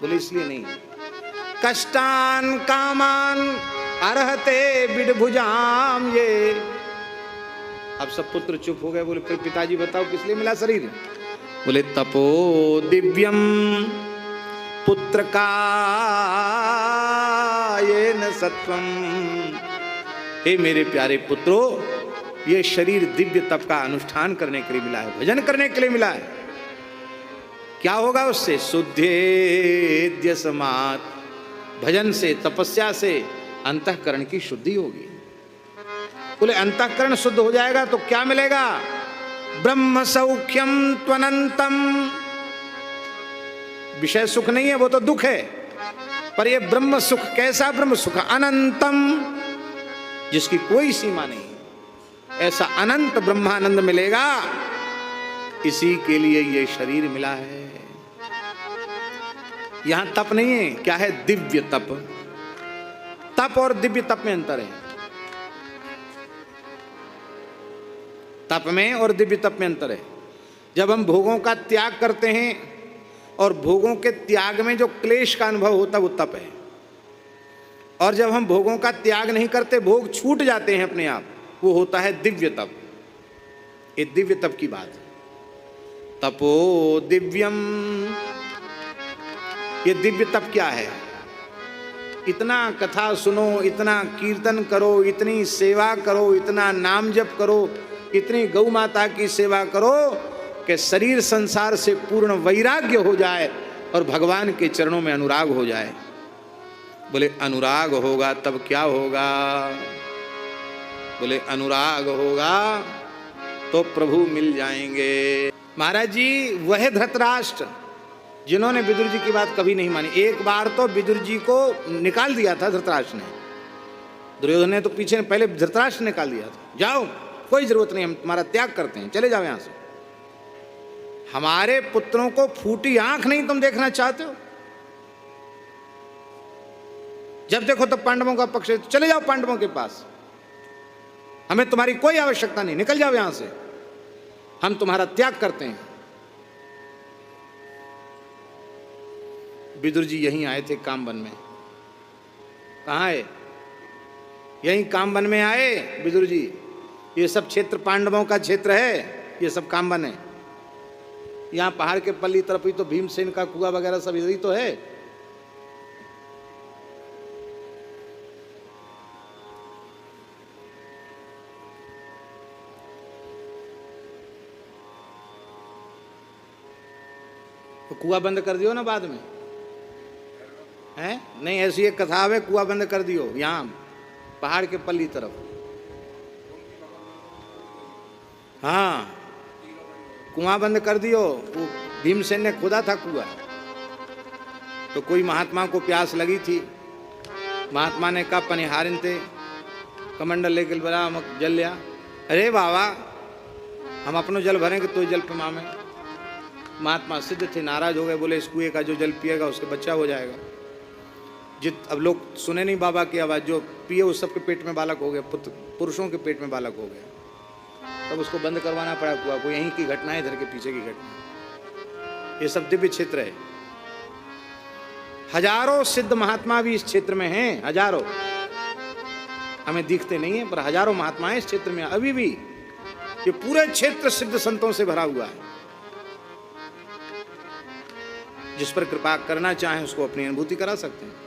बोले इसलिए नहीं। कष्टान कामान अर्हते बिडभुजाम ये। अब सब पुत्र चुप हो गए। बोले फिर पिताजी बताओ किस लिए मिला शरीर? बोले तपो दिव्यम पुत्र का ये न सत्वम। हे मेरे प्यारे पुत्रों, ये शरीर दिव्य तप का अनुष्ठान करने के लिए मिला है, भजन करने के लिए मिला है। क्या होगा उससे? शुद्धेद्य समात। भजन से, तपस्या से अंतःकरण की शुद्धि होगी। बोले अंतःकरण शुद्ध हो जाएगा तो क्या मिलेगा? ब्रह्म सौख्यम त्वनंतम। विषय सुख नहीं है, वो तो दुख है, पर ये ब्रह्म सुख कैसा ब्रह्म सुख? अनंतम, जिसकी कोई सीमा नहीं। ऐसा अनंत ब्रह्मानंद मिलेगा, इसी के लिए ये शरीर मिला है। यहां तप नहीं है, क्या है? दिव्य तप। तप और दिव्य तप में अंतर है। तप में और दिव्य तप में अंतर है। जब हम भोगों का त्याग करते हैं और भोगों के त्याग में जो क्लेश का अनुभव होता है वो तप है। और जब हम भोगों का त्याग नहीं करते, भोग छूट जाते हैं अपने आप, वो होता है दिव्य तप। ये दिव्य तप की बात है। तपो दिव्यम, ये दिव्य तप क्या है? इतना कथा सुनो, इतना कीर्तन करो, इतनी सेवा करो, इतना नाम जप करो, इतनी गौ माता की सेवा करो कि शरीर संसार से पूर्ण वैराग्य हो जाए और भगवान के चरणों में अनुराग हो जाए। बोले अनुराग होगा तब क्या होगा? बोले अनुराग होगा तो प्रभु मिल जाएंगे। महाराज जी वह धृतराष्ट्र जिन्होंने विदुर जी की बात कभी नहीं मानी, एक बार तो विदुर जी को निकाल दिया था धृतराष्ट्र ने। दुर्योधन ने तो पीछे पहले धृतराष्ट्र निकाल दिया था, जाओ कोई जरूरत नहीं, हम तुम्हारा त्याग करते हैं, चले जाओ यहां से। हमारे पुत्रों को फूटी आंख नहीं तुम देखना चाहते हो? जब देखो तो पांडवों का पक्ष है, तो चले जाओ पांडवों के पास, हमें तुम्हारी कोई आवश्यकता नहीं, निकल जाओ यहां से, हम तुम्हारा त्याग करते हैं। विदुर जी यहीं आए थे कामवन में। कहाँ आए? यहीं कामवन में आए विदुर जी। ये सब क्षेत्र पांडवों का क्षेत्र है, ये सब कामवन है। यहाँ पहाड़ के पल्ली तरफ ही तो भीमसेन का कुआं वगैरह सब इधर ही तो है। तो कुआं बंद कर दियो ना बाद में, हैं? नहीं, ऐसी एक कथा है, कुआं बंद कर दियो यहाँ पहाड़ के पल्ली तरफ। हाँ, कुआं बंद कर दियो। वो भीमसेन ने खोदा था कुआं, तो कोई महात्मा को प्यास लगी थी। महात्मा ने कहा पनिहारिन थे, कमंडल लेके बड़ा जल लिया। अरे बाबा हम अपनो जल भरेंगे तो जल पिमा में। महात्मा सिद्ध थे, नाराज हो गए, बोले इस कुएं का जो जल पिएगा उसके बच्चा हो जाएगा। अब लोग सुने नहीं बाबा की आवाज़, जो पिए उस सबके पेट में बालक हो गया, पुरुषों के पेट में बालक हो गया। तब उसको बंद करवाना पड़ा कुआं को। यहीं की घटना है, इधर के पीछे की घटना। ये सब दिव्य क्षेत्र है। हजारों सिद्ध महात्मा भी इस क्षेत्र में हैं, हजारों, हमें दिखते नहीं है पर हजारों महात्माएं इस क्षेत्र में अभी भी। ये पूरे क्षेत्र सिद्ध संतों से भरा हुआ है। जिस पर कृपा करना चाहें उसको अपनी अनुभूति करा सकते हैं।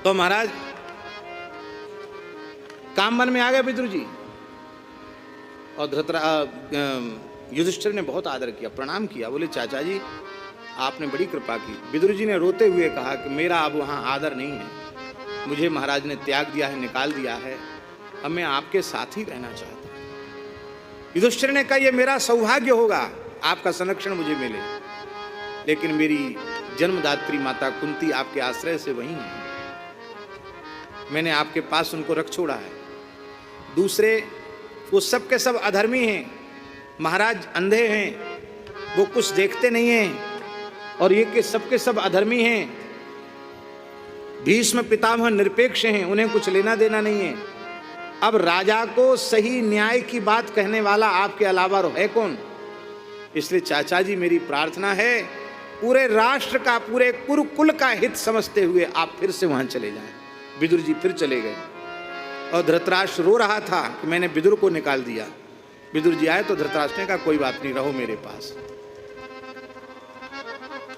तो महाराज कामवन में आ गए विदुर जी, और युधिष्ठिर ने बहुत आदर किया, प्रणाम किया। बोले चाचा जी आपने बड़ी कृपा की। विदुर जी ने रोते हुए कहा कि मेरा अब वहाँ आदर नहीं है, मुझे महाराज ने त्याग दिया है, निकाल दिया है, अब मैं आपके साथ ही रहना चाहता हूँ। युधिष्ठिर ने कहा यह मेरा सौभाग्य होगा, आपका संरक्षण मुझे मिले, लेकिन मेरी जन्मदात्री माता कुंती आपके आश्रय से वहीं है, मैंने आपके पास उनको रख छोड़ा है। दूसरे वो सब के सब अधर्मी हैं, महाराज अंधे हैं, वो कुछ देखते नहीं हैं, और ये के सब अधर्मी हैं। भीष्म पितामह निरपेक्ष हैं, उन्हें कुछ लेना देना नहीं है। अब राजा को सही न्याय की बात कहने वाला आपके अलावा है कौन? इसलिए चाचा जी मेरी प्रार्थना है, पूरे राष्ट्र का, पूरे कुरुकुल का हित समझते हुए आप फिर से वहां चले जाएं। विदुर जी फिर चले गए, और धृतराष्ट्र रो रहा था कि मैंने विदुर को निकाल दिया। विदुर जी आए तो धृतराष्ट्र ने कहा कोई बात नहीं, रहो मेरे पास।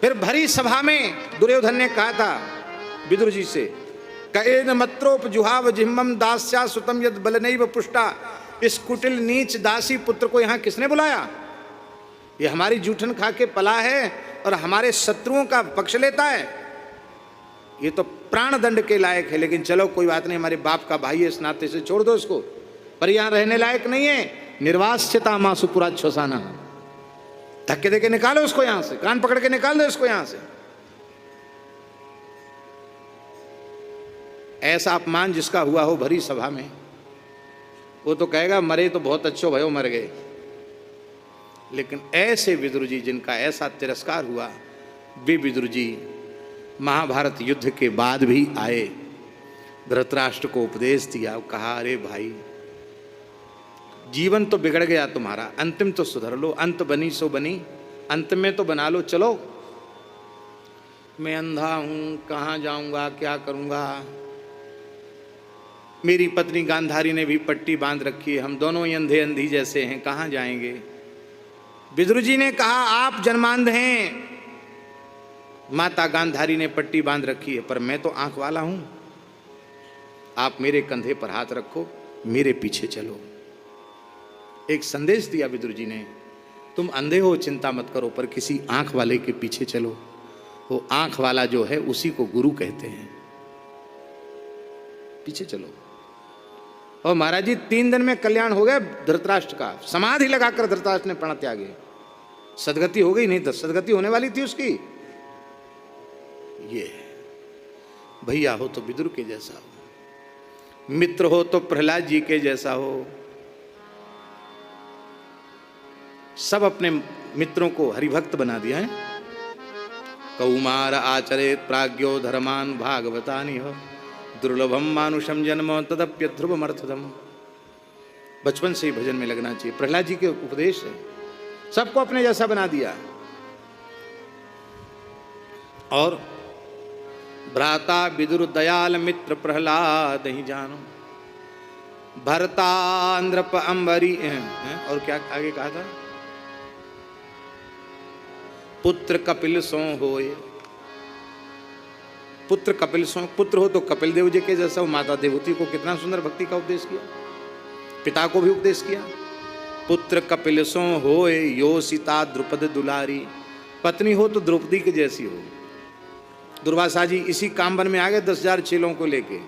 फिर भरी सभा में दुर्योधन ने कहा था विदुर जी से, कएन मत्रोपजुहाव जिह्मम दास्या सुतम यद बलनैव पुष्टा। इस कुटिल नीच दासी पुत्र को यहाँ किसने बुलाया? ये हमारी जूठन खा के पला है और हमारे शत्रुओं का पक्ष लेता है। ये तो प्राण दंड के लायक है, लेकिन चलो कोई बात नहीं, हमारे बाप का भाई है, इस नाते से छोड़ दो इसको, पर यहाँ रहने लायक नहीं है। निर्वास्यता मासु पुरा छोसाना, धक्के देके निकालो उसको यहाँ से, कान पकड़ के निकाल दो इसको यहाँ से। ऐसा अपमान जिसका हुआ हो भरी सभा में, वो तो कहेगा मरे तो बहुत अच्छो भयो मर गए। लेकिन ऐसे विदुर जी जिनका ऐसा तिरस्कार हुआ, वे विदुर जी महाभारत युद्ध के बाद भी आए, धृतराष्ट्र को उपदेश दिया, कहा अरे भाई जीवन तो बिगड़ गया तुम्हारा, अंतिम तो सुधर लो, अंत बनी सो बनी, अंत में तो बना लो। चलो मैं अंधा हूँ, कहाँ जाऊँगा, क्या करूँगा, मेरी पत्नी गांधारी ने भी पट्टी बांध रखी है, हम दोनों ही अंधे अंधी जैसे हैं, कहाँ जाएंगे। विदुर जी ने कहा आप जन्मांध हैं, माता गांधारी ने पट्टी बांध रखी है, पर मैं तो आंख वाला हूं। आप मेरे कंधे पर हाथ रखो, मेरे पीछे चलो। एक संदेश दिया विदुर जी ने, तुम अंधे हो चिंता मत करो, पर किसी आंख वाले के पीछे चलो। वो आंख वाला जो है उसी को गुरु कहते हैं, पीछे चलो। और महाराज जी 3 दिन में कल्याण हो गया धृतराष्ट्र का, समाधि लगाकर धृतराष्ट्र ने प्राण त्यागे, सदगति हो गई, नहीं तो सदगति होने वाली थी उसकी। ये भैया हो तो विदुर के जैसा हो, मित्र हो तो प्रहलाद जी के जैसा हो। सब अपने मित्रों को हरिभक्त बना दिया है। कौमार आचरेत प्राज्ञो धर्मान भागवतानि हो, दुर्लभम मानुषम जन्म तदप्य ध्रुवमर्थदम। बचपन से ही भजन में लगना चाहिए, प्रहलाद जी के उपदेश है, सबको अपने जैसा बना दिया। और भ्राता विदुर दयाल मित्र प्रहलाद ही जानो, भरतान्द्रप अंबरी। और क्या आगे कहा था, पुत्र कपिल सो होए। पुत्र कपिल सो, पुत्र हो तो कपिल देव जी के जैसा हो। माता देवती को कितना सुंदर भक्ति का उपदेश किया, पिता को भी उपदेश किया। पुत्र कपिल सो होए यो सीता द्रुपद दुलारी, पत्नी हो तो द्रौपदी के जैसी हो। दुर्वासा जी इसी कामवन में आ गए 10,000 चेलों को लेके,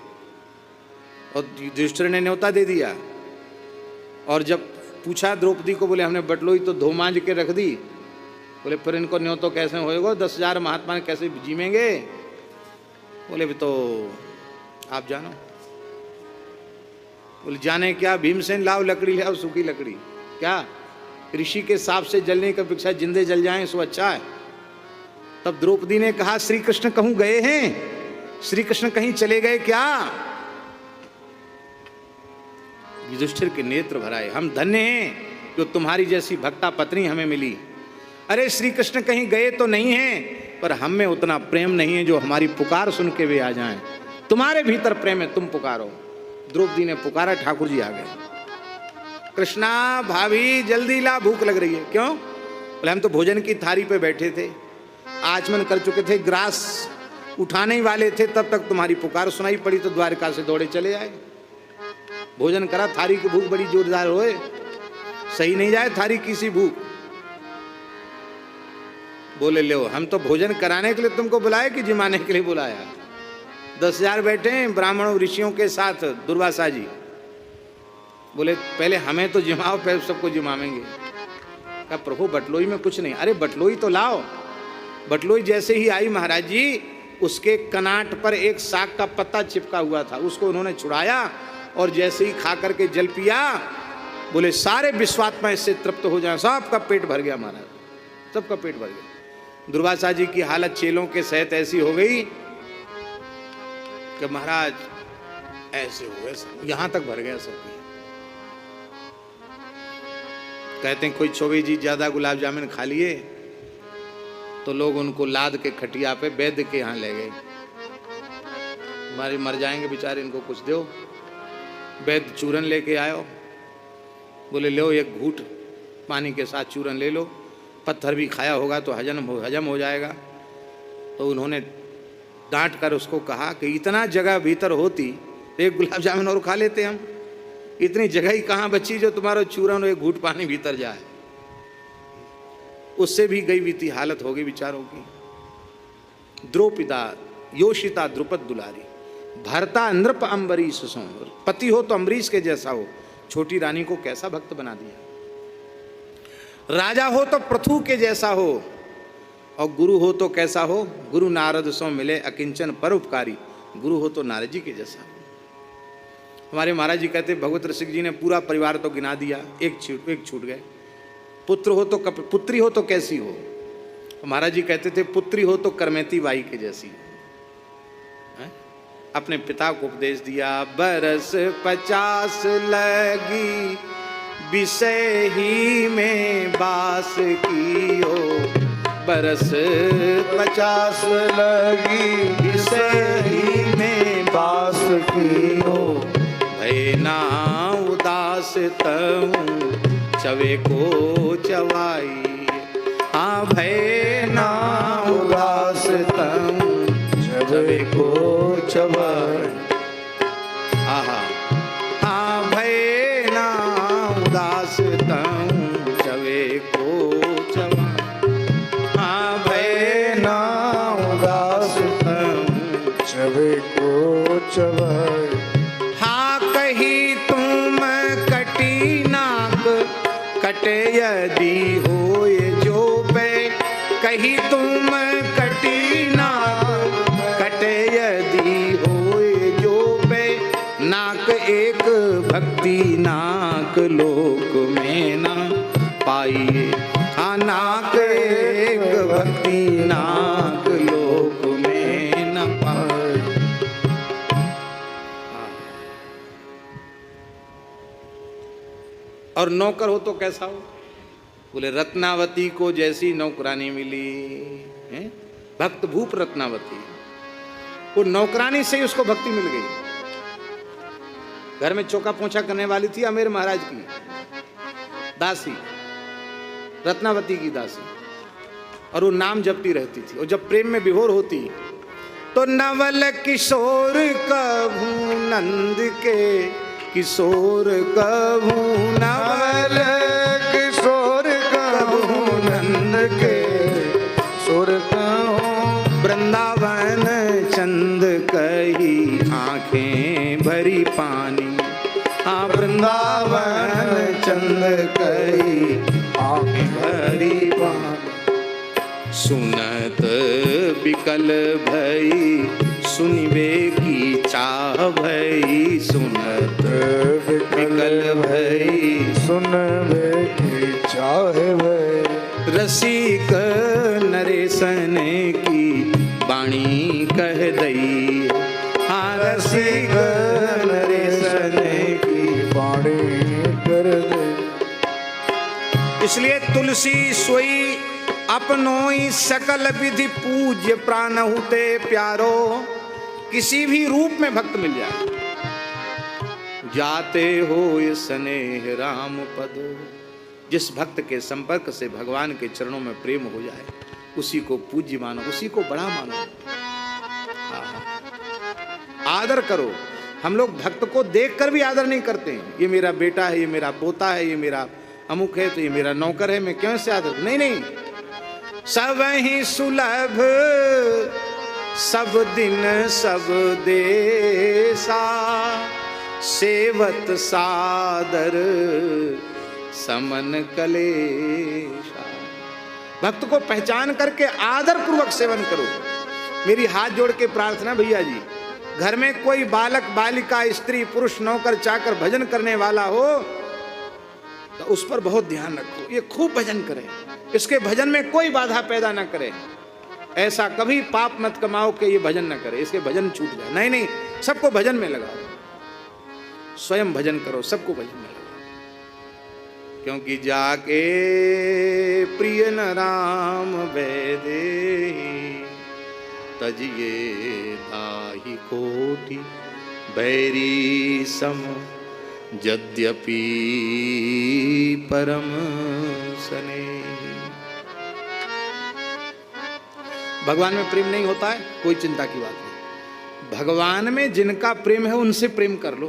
और युधिष्ठिर ने न्योता दे दिया। और जब पूछा द्रौपदी को, बोले हमने बटलोई तो धो मांज के रख दी। बोले फिर इनको न्योतो कैसे होएगा, 10,000 महात्मा कैसे जीवेंगे। बोले भी तो आप जानो। बोले जाने क्या, भीमसेन लाओ लकड़ी लाओ, सूखी लकड़ी। क्या ऋषि के सांप से जलने की अपेक्षा जिंदे जल जाएं सो अच्छा है। तब द्रौपदी ने कहा श्री कृष्ण कहूं गए हैं, श्री कृष्ण कहीं चले गए क्या। युधिष्ठिर के नेत्र भराए, हम धन्य हैं जो तुम्हारी जैसी भक्ता पत्नी हमें मिली। अरे श्री कृष्ण कहीं गए तो नहीं हैं, पर हम में उतना प्रेम नहीं है जो हमारी पुकार सुन के वे आ जाएं। तुम्हारे भीतर प्रेम है, तुम पुकारो। द्रौपदी ने पुकारा, ठाकुर जी आ गए। कृष्णा भाभी जल्दी ला, भूख लग रही है। क्यों? बोले हम तो भोजन की थाली पे बैठे थे, आचमन कर चुके थे, ग्रास उठाने ही वाले थे, तब तक तुम्हारी पुकार सुनाई पड़ी तो द्वारका से दौड़े चले आए। भोजन करा, थारी की भूख बड़ी जोरदार होए, सही नहीं जाए थारी की सी भूख। बोले लो हम तो भोजन कराने के लिए तुमको बुलाए कि जिमाने के लिए बुलाया। 10,000 बैठे हैं ब्राह्मणों ऋषियों के साथ। दुर्वासा जी बोले पहले हमें तो जिमाओ, पहले सबको जिमावेंगे। कहा प्रभु बटलोई में कुछ नहीं। अरे बटलोई तो लाओ। बटलोई जैसे ही आई महाराज जी, उसके कनाट पर एक साग का पत्ता चिपका हुआ था, उसको उन्होंने छुड़ाया और जैसे ही खा करके जल पिया, बोले सारे विश्वात्मा इससे तृप्त हो जाए। सबका पेट भर गया महाराज, सबका पेट भर गया। दुर्वासा जी की हालत चेलों के सहित ऐसी हो गई कि महाराज ऐसे हो गए, यहां तक भर गया सब। कहते हैं कोई चौबे जी ज्यादा गुलाब जामुन खा लिए तो लोग उनको लाद के खटिया पे वैद्य के यहाँ ले गए। हमारे मर जाएंगे बेचारे, इनको कुछ दो। वैद्य चूरन लेके आयो, बोले लो एक घूंट पानी के साथ चूरन ले लो, पत्थर भी खाया होगा तो हजम हो जाएगा। तो उन्होंने डांट कर उसको कहा कि इतना जगह भीतर होती तो एक गुलाब जामुन और खा लेते हम, इतनी जगह ही कहाँ बची जो तुम्हारा चूरन और एक घूंट पानी भीतर जाए। उससे भी गई बीती हालत हो गई विचारों की। द्रौपदा योषिता द्रुपद दुलारी, भरता नृप अम्बरीश सोमर। पति हो तो अम्बरीश के जैसा हो, छोटी रानी को कैसा भक्त बना दिया। राजा हो तो पृथु के जैसा हो, और गुरु हो तो कैसा हो, गुरु नारद सो मिले अकिंचन परोपकारी। गुरु हो तो नारद जी के जैसा हो। हमारे महाराज जी कहते भगवत रसिक जी ने पूरा परिवार तो गिना दिया, एक छूट गए। पुत्र हो तो पुत्री हो तो कैसी हो। महाराज जी कहते थे पुत्री हो तो करमेती बाई के जैसी हो। अपने पिता को उपदेश दिया, बरस 50 लगी विषय ही में बास की हो। बरस 50 लगी विषय ही में बास की हो। भय ना उदास तहूँ चवे को चवाई। हाँ भय ना उदास तहूँ चवे को चवाई। आहा हाँ भय ना उदास तहूँ चवे को चवाई। हाँ भय ना उदास तहूँ चवे को चवाए। हाँ कही तुम कटी नाक कटे यदि होए जो पे। कही तुम कटी नाक कटे यदि होए जो पे। नाक एक भक्ति नाक लोक में ना पाइए। हाँ नाक एक भक्ति नाक लोक में न पाइए। और नौकर हो तो कैसा हो? बोले रत्नावती को जैसी नौकरानी मिली है, भक्त भूप रत्नावती। वो नौकरानी से ही उसको भक्ति मिल गई। घर में चौका पोंछा करने वाली थी आमेर महाराज की दासी, रत्नावती की दासी, और वो नाम जपती रहती थी। और जब प्रेम में विभोर होती तो नवल किशोर कभू नंद के किशोर कभू नवल किशोर कभू नंद के सुर कहूँ। वृंदावन चंद कही आंखें भरी पानी। हाँ वृंदावन चंद कही आंखें भरी पानी। सुनत बिकल भई सुनिबे की चाह भई। सुनत बिकल भई सुनबे की चाहे भई। रसिक नरेशन की बाणी कह दई। हाँ रसिक नरेशन की बाणी कर दे। इसलिए तुलसी सोई अपनोई सकल विधि पूज्य प्राण हुते प्यारो। किसी भी रूप में भक्त मिल जाए, जाते हो ये स्नेह राम पद। जिस भक्त के संपर्क से भगवान के चरणों में प्रेम हो जाए उसी को पूज्य मानो, उसी को बड़ा मानो, आदर करो। हम लोग भक्त को देखकर भी आदर नहीं करते हैं। ये मेरा बेटा है, ये मेरा पोता है, ये मेरा अमुक है, तो ये मेरा नौकर है, मैं क्यों से आदर? नहीं नहीं, सब ही सुलभ सब दिन सब देसा। सेवत सादर समन कलेशा। भक्त को पहचान करके आदर पूर्वक सेवन करो। मेरी हाथ जोड़ के प्रार्थना भैया जी, घर में कोई बालक बालिका स्त्री पुरुष नौकर चाकर भजन करने वाला हो तो उस पर बहुत ध्यान रखो। ये खूब भजन करे, इसके भजन में कोई बाधा पैदा ना करे। ऐसा कभी पाप मत कमाओ कि ये भजन ना करे, इसके भजन छूट जाए। नहीं नहीं, सबको भजन में लगाओ, स्वयं भजन करो, सबको भजन में लगाओ। क्योंकि जाके प्रिय न राम वैदेही तजिए ताहि कोटि बैरी सम। यद्यपि परम स्नेही। भगवान में प्रेम नहीं होता है, कोई चिंता की बात नहीं। भगवान में जिनका प्रेम है उनसे प्रेम कर लो।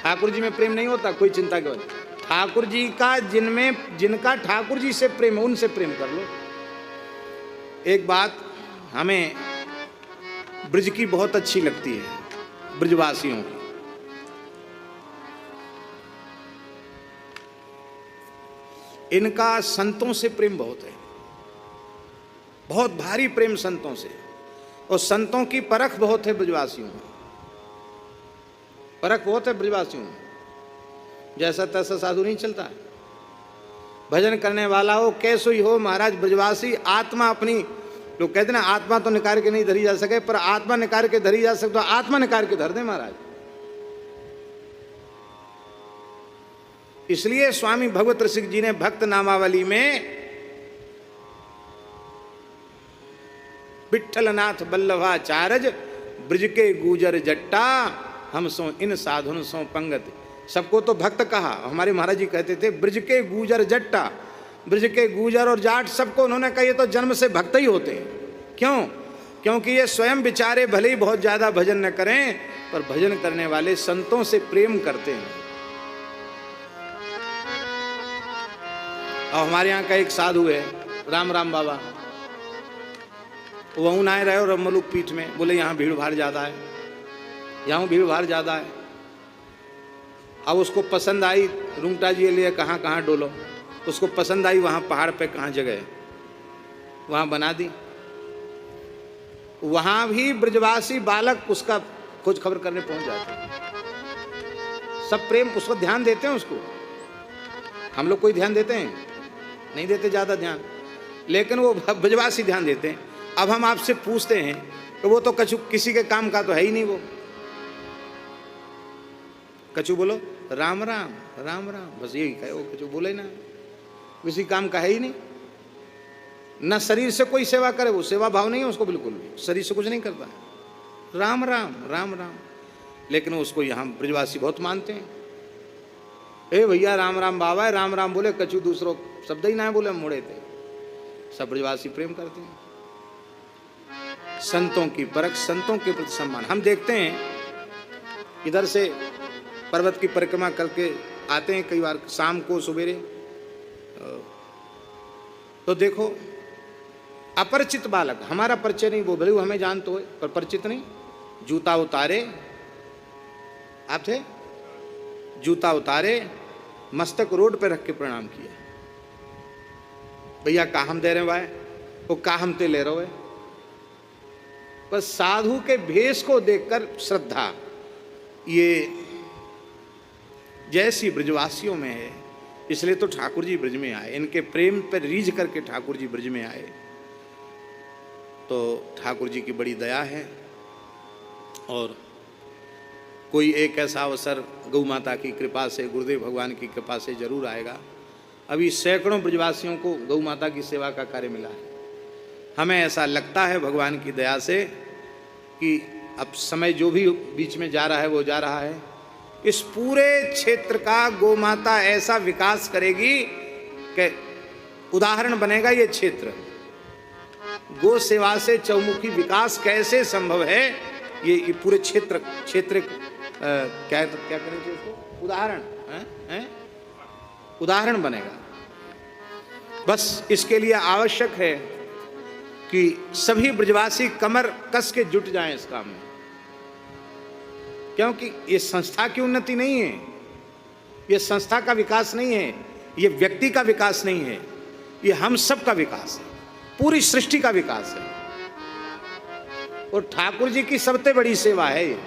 ठाकुर जी में प्रेम नहीं होता, कोई चिंता की बात नहीं। ठाकुर जी का जिनका ठाकुर जी से प्रेम है उनसे प्रेम कर लो। एक बात हमें ब्रज की बहुत अच्छी लगती है, ब्रजवासियों की। इनका संतों से प्रेम बहुत है, बहुत भारी प्रेम संतों से। और संतों की परख बहुत है ब्रजवासियों में, परख बहुत है ब्रजवासियों में। जैसा तैसा साधु नहीं चलता है। भजन करने वाला हो कैसो ही हो महाराज, ब्रजवासी आत्मा अपनी, लोग कहते ना आत्मा तो निकाल के नहीं धरी जा सके, पर आत्मा निकाल के धरी जा सकते, तो आत्मा निकाल के धर दे महाराज। इसलिए स्वामी भगवत रसिक जी ने भक्त नामावली में विठ्ठलनाथ बल्लभाचार्य ब्रज के गूजर जट्टा, हम सो इन साधुन सो पंगत। सबको तो भक्त कहा, हमारे महाराज जी कहते थे ब्रज के गूजर जट्टा, ब्रज के गूजर और जाट सबको उन्होंने कहा ये तो जन्म से भक्त ही होते हैं। क्यों? क्योंकि ये स्वयं बेचारे भले ही बहुत ज्यादा भजन न करें, पर भजन करने वाले संतों से प्रेम करते हैं। और हमारे यहाँ का एक साधु है राम राम बाबा, वहीं आए रहे और मलुक पीठ में, बोले यहाँ भीड़ भाड़ ज़्यादा है, यहाँ भीड़ भाड़ ज़्यादा है। अब उसको पसंद आई, रुंगटा जी लिए कहाँ कहाँ डोलो, उसको पसंद आई वहाँ पहाड़ पे कहाँ जगह है, वहाँ बना दी। वहाँ भी ब्रजवासी बालक उसका खोज खबर करने पहुँच जाते हैं, सब प्रेम उसको ध्यान देते हैं उसको। हम लोग कोई ध्यान देते हैं? नहीं देते ज़्यादा ध्यान, लेकिन वो ब्रजवासी ध्यान देते हैं। अब हम आपसे पूछते हैं तो वो तो कछु किसी के काम का तो है ही नहीं, वो कछु बोलो राम राम राम राम, बस यही कहे, वो कछु बोले ना, किसी काम का है ही नहीं। न शरीर से कोई सेवा करे, वो सेवा भाव नहीं है उसको बिल्कुल भी, शरीर से कुछ नहीं करता है, राम राम राम राम। लेकिन उसको यहाँ ब्रजवासी बहुत मानते हैं। ए भैया राम राम बाबा है, राम राम बोले, कछु दूसरों शब्द ही ना बोले, मुड़े थे। सब ब्रजवासी प्रेम करते हैं। संतों की परख, संतों के प्रति सम्मान। हम देखते हैं इधर से पर्वत की परिक्रमा करके आते हैं, कई बार शाम को सवेरे, तो देखो अपरिचित बालक, हमारा परिचय नहीं, वो भले वो हमें जानते हो पर परिचित नहीं, जूता उतारे, आप थे, जूता उतारे, मस्तक रोड पे रख के प्रणाम किया। भैया का हम दे रहे भाई, वो का हम ते ले रहे हो। बस साधु के भेष को देखकर श्रद्धा, ये जैसी ब्रजवासियों में है, इसलिए तो ठाकुर जी ब्रज में आए, इनके प्रेम पर रीझ करके ठाकुर जी ब्रज में आए। तो ठाकुर जी की बड़ी दया है। और कोई एक ऐसा अवसर गौ माता की कृपा से, गुरुदेव भगवान की कृपा से जरूर आएगा। अभी सैकड़ों ब्रजवासियों को गौ माता की सेवा का कार्य मिला है। हमें ऐसा लगता है भगवान की दया से कि अब समय जो भी बीच में जा रहा है वो जा रहा है, इस पूरे क्षेत्र का गौ माता ऐसा विकास करेगी कि उदाहरण बनेगा ये क्षेत्र। गो सेवा से चौमुखी विकास कैसे संभव है, ये पूरे क्षेत्र क्या करें उसको, उदाहरण है, उदाहरण बनेगा। बस इसके लिए आवश्यक है कि सभी ब्रजवासी कमर कस के जुट जाएं इस काम में, क्योंकि ये संस्था की उन्नति नहीं है, ये संस्था का विकास नहीं है, ये व्यक्ति का विकास नहीं है, ये हम सब का विकास है, पूरी सृष्टि का विकास है। और ठाकुर जी की सबसे बड़ी सेवा है ये।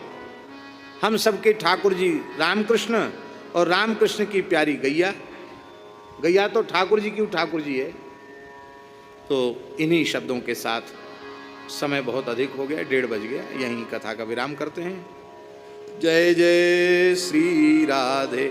हम सबके ठाकुर जी रामकृष्ण, और रामकृष्ण की प्यारी गैया, गैया तो ठाकुर जी की ठाकुर जी है। तो इन्हीं शब्दों के साथ समय बहुत अधिक हो गया, 1:30 बज गया, यहीं कथा का विराम करते हैं। जय जय श्री राधे।